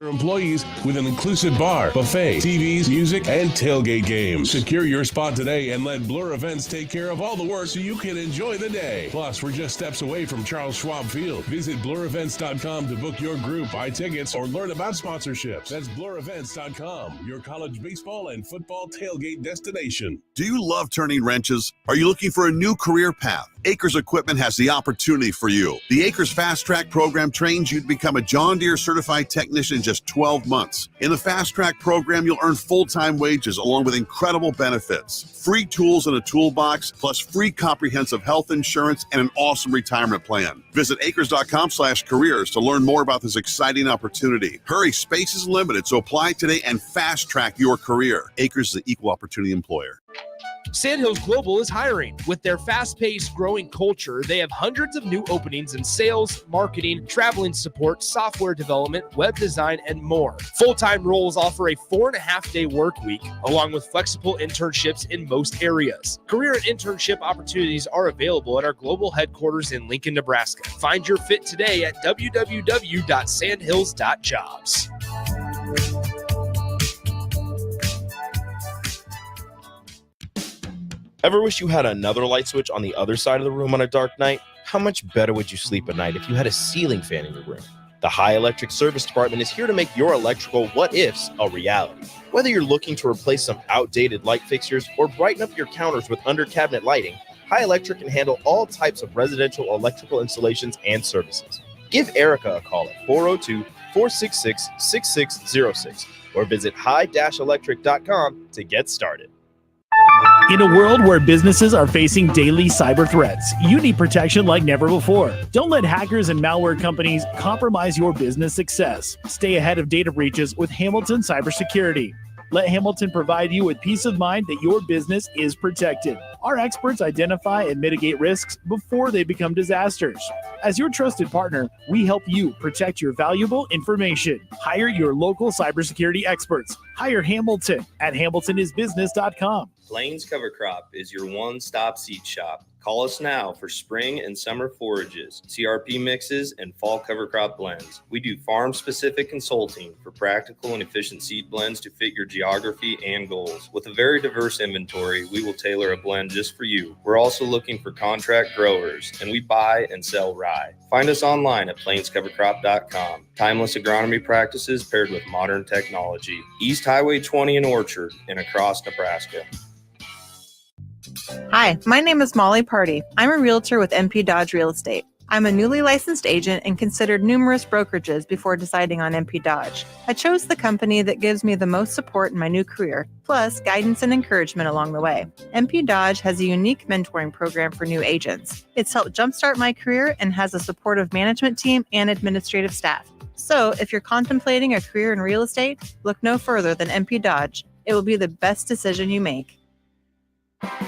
Employees with an inclusive bar, buffet, TVs, music, and tailgate games. Secure your spot today and let Blur Events take care of all the work so you can enjoy the day. Plus, we're just steps away from Charles Schwab Field. Visit blurevents.com to book your group, buy tickets, or learn about sponsorships. That's blurevents.com, your college baseball and football tailgate destination. Do you love turning wrenches? Are you looking for a new career path? Acres Equipment has the opportunity for you. The Acres Fast Track program trains you to become a John Deere certified technician in just 12 months. In the Fast Track program, you'll earn full-time wages along with incredible benefits, free tools in a toolbox, plus free comprehensive health insurance and an awesome retirement plan. Visit acres.com/careers to learn more about this exciting opportunity. Hurry, space is limited, so apply today and fast track your career. Acres is an equal opportunity employer. Sandhills Global is hiring. With their fast-paced, growing culture, they have hundreds of new openings in sales, marketing, traveling support, software development, web design, and more. Full-time roles offer a 4.5-day work week, along with flexible internships in most areas. Career and internship opportunities are available at our global headquarters in Lincoln, Nebraska. Find your fit today at www.sandhills.jobs. Ever wish you had another light switch on the other side of the room on a dark night? How much better would you sleep at night if you had a ceiling fan in your room? The High Electric Service Department is here to make your electrical what-ifs a reality. Whether you're looking to replace some outdated light fixtures or brighten up your counters with under-cabinet lighting, High Electric can handle all types of residential electrical installations and services. Give Erica a call at 402-466-6606 or visit high-electric.com to get started. In a world where businesses are facing daily cyber threats, you need protection like never before. Don't let hackers and malware companies compromise your business success. Stay ahead of data breaches with Hamilton Cybersecurity. Let Hamilton provide you with peace of mind that your business is protected. Our experts identify and mitigate risks before they become disasters. As your trusted partner, we help you protect your valuable information. Hire your local cybersecurity experts. Hire Hamilton at hamiltonisbusiness.com. Plains Cover Crop is your one-stop seed shop. Call us now for spring and summer forages, CRP mixes, and fall cover crop blends. We do farm-specific consulting for practical and efficient seed blends to fit your geography and goals. With a very diverse inventory, we will tailor a blend just for you. We're also looking for contract growers, and we buy and sell rye. Find us online at plainscovercrop.com. Timeless agronomy practices paired with modern technology. East Highway 20 in Orchard and across Nebraska. Hi, my name is Molly Party. I'm a realtor with MP Dodge Real Estate. I'm a newly licensed agent and considered numerous brokerages before deciding on MP Dodge. I chose the company that gives me the most support in my new career, plus guidance and encouragement along the way. MP Dodge has a unique mentoring program for new agents. It's helped jumpstart my career and has a supportive management team and administrative staff. So if you're contemplating a career in real estate, look no further than MP Dodge. It will be the best decision you make.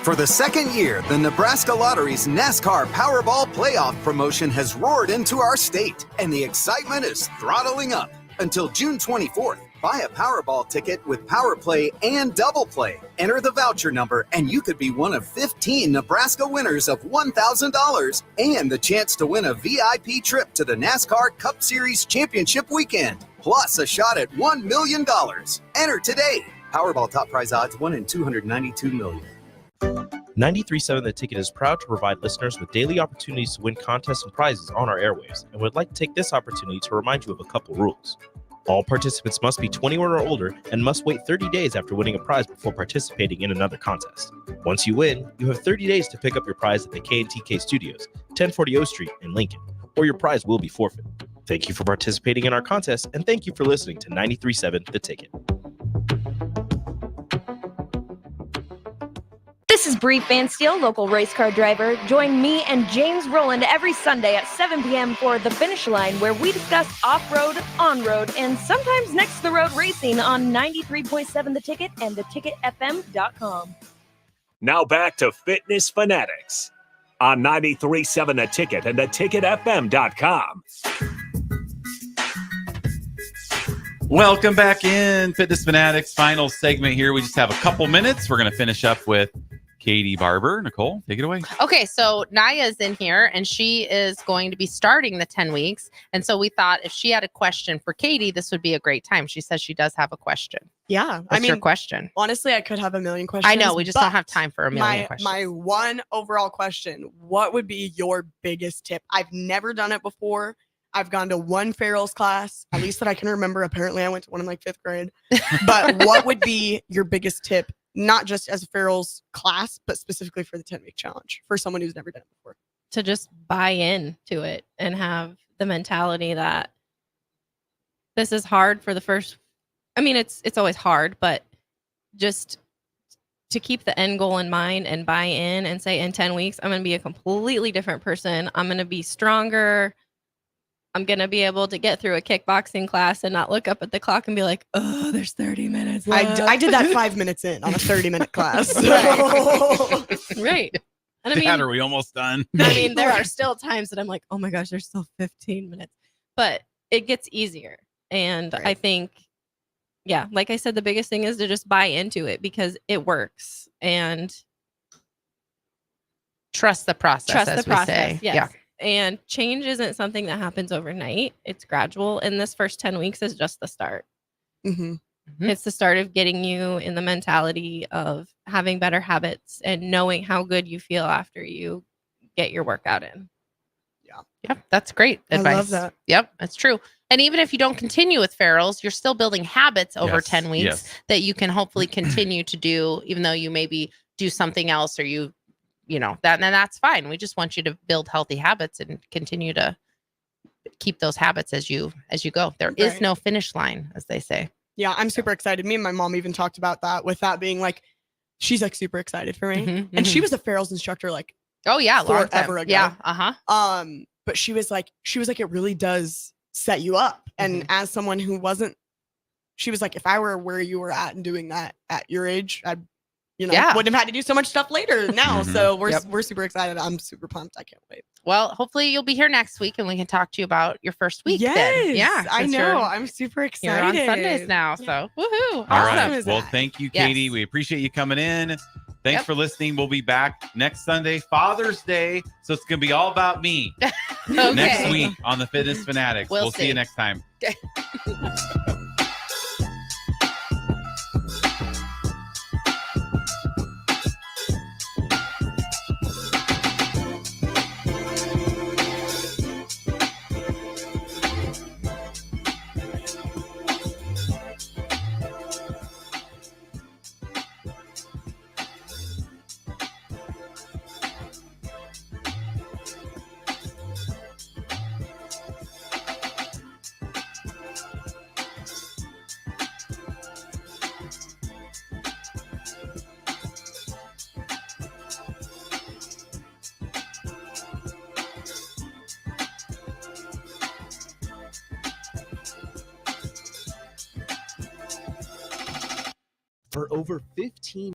For the second year, the Nebraska Lottery's NASCAR Powerball Playoff promotion has roared into our state, and the excitement is throttling up. Until June 24th, buy a Powerball ticket with Power Play and Double Play. Enter the voucher number, and you could be one of 15 Nebraska winners of $1,000 and the chance to win a VIP trip to the NASCAR Cup Series Championship Weekend, plus a shot at $1 million. Enter today. Powerball top prize odds 1 in 292 million. 93.7 The Ticket is proud to provide listeners with daily opportunities to win contests and prizes on our airwaves, and would like to take this opportunity to remind you of a couple rules. All participants must be 21 or older and must wait 30 days after winning a prize before participating in another contest. Once you win, you have 30 days to pick up your prize at the K&TK Studios, 1040 O Street in Lincoln, or your prize will be forfeit. Thank you for participating in our contest, and thank you for listening to 93.7 The Ticket. This is Bree Fansteel, local race car driver. Join me and James Rowland every Sunday at 7 p.m. for The Finish Line, where we discuss off-road, on-road, and sometimes next-to-the-road racing on 93.7 The Ticket and theticketfm.com. Now back to Fitness Fanatics on 93.7 The Ticket and theticketfm.com. Welcome back in, Fitness Fanatics. Final segment here. We just have a couple minutes. We're going to finish up with Katie Barber. Nicole, take it away. Okay, so Naya's in here, and she is going to be starting the 10 weeks. And so we thought if she had a question for Katie, this would be a great time. She says she does have a question. Yeah. What's your question? Honestly, I could have a million questions. I know. We just don't have time for a million questions. My one overall question, what would be your biggest tip? I've never done it before. I've gone to one Farrell's class, at least that I can remember. Apparently, I went to one in like 5th grade. But what would be your biggest tip, not just as a Farrell's class, but specifically for the 10-week challenge for someone who's never done it before? To just buy into it and have the mentality that this is hard for the first. I mean, it's always hard, but just to keep the end goal in mind and buy in and say in 10 weeks, I'm going to be a completely different person. I'm going to be stronger. I'm going to be able to get through a kickboxing class and not look up at the clock and be like, oh, there's 30 minutes left. I did that 5 minutes in on a 30-minute class. Right. And I mean, Dad, are we almost done? I mean, there are still times that I'm like, oh my gosh, there's still 15 minutes. But it gets easier. And I think, yeah, like I said, the biggest thing is to just buy into it because it works. And trust the process. Trust as the process. We say. Yes. Yeah. And change isn't something that happens overnight. It's gradual. And this first 10 weeks is just the start. Mm-hmm. It's the start of getting you in the mentality of having better habits and knowing how good you feel after you get your workout in. Yep, that's great advice. I love that. Yep, that's true. And even if you don't continue with Farrell's, you're still building habits over Yes, 10 weeks yes. that you can hopefully continue to do, even though you maybe do something else or you know, that, and that's fine. We just want you to build healthy habits and continue to keep those habits as you go. There is Right. no finish line, as they say. Yeah, I'm super excited. Me and my mom even talked about that, with that being like, she's like super excited for me. Mhm, And she mhm. was a Farrell's instructor like Oh yeah, long time. forever ago. Yeah, uh-huh. But she was like, it really does set you up. And as someone who wasn't, she was like, if I were where you were at and doing that at your age, I'd, Yeah. wouldn't have had to do so much stuff later now. Mhm. So we're Yep. we're super excited. I'm super pumped. I can't wait. Well, hopefully you'll be here next week and we can talk to you about your first week. Yes, then. Yeah, I since know. you're- I'm super excited. You're on Sundays now, so woohoo! All Awesome. right. Well, thank you, Katie. Yes. We appreciate you coming in. Thanks Yep. for listening. We'll be back next Sunday, Father's Day. So it's going to be all about me Okay. next week on the Fitness Fanatics. We'll We'll see see. you next time. For over 15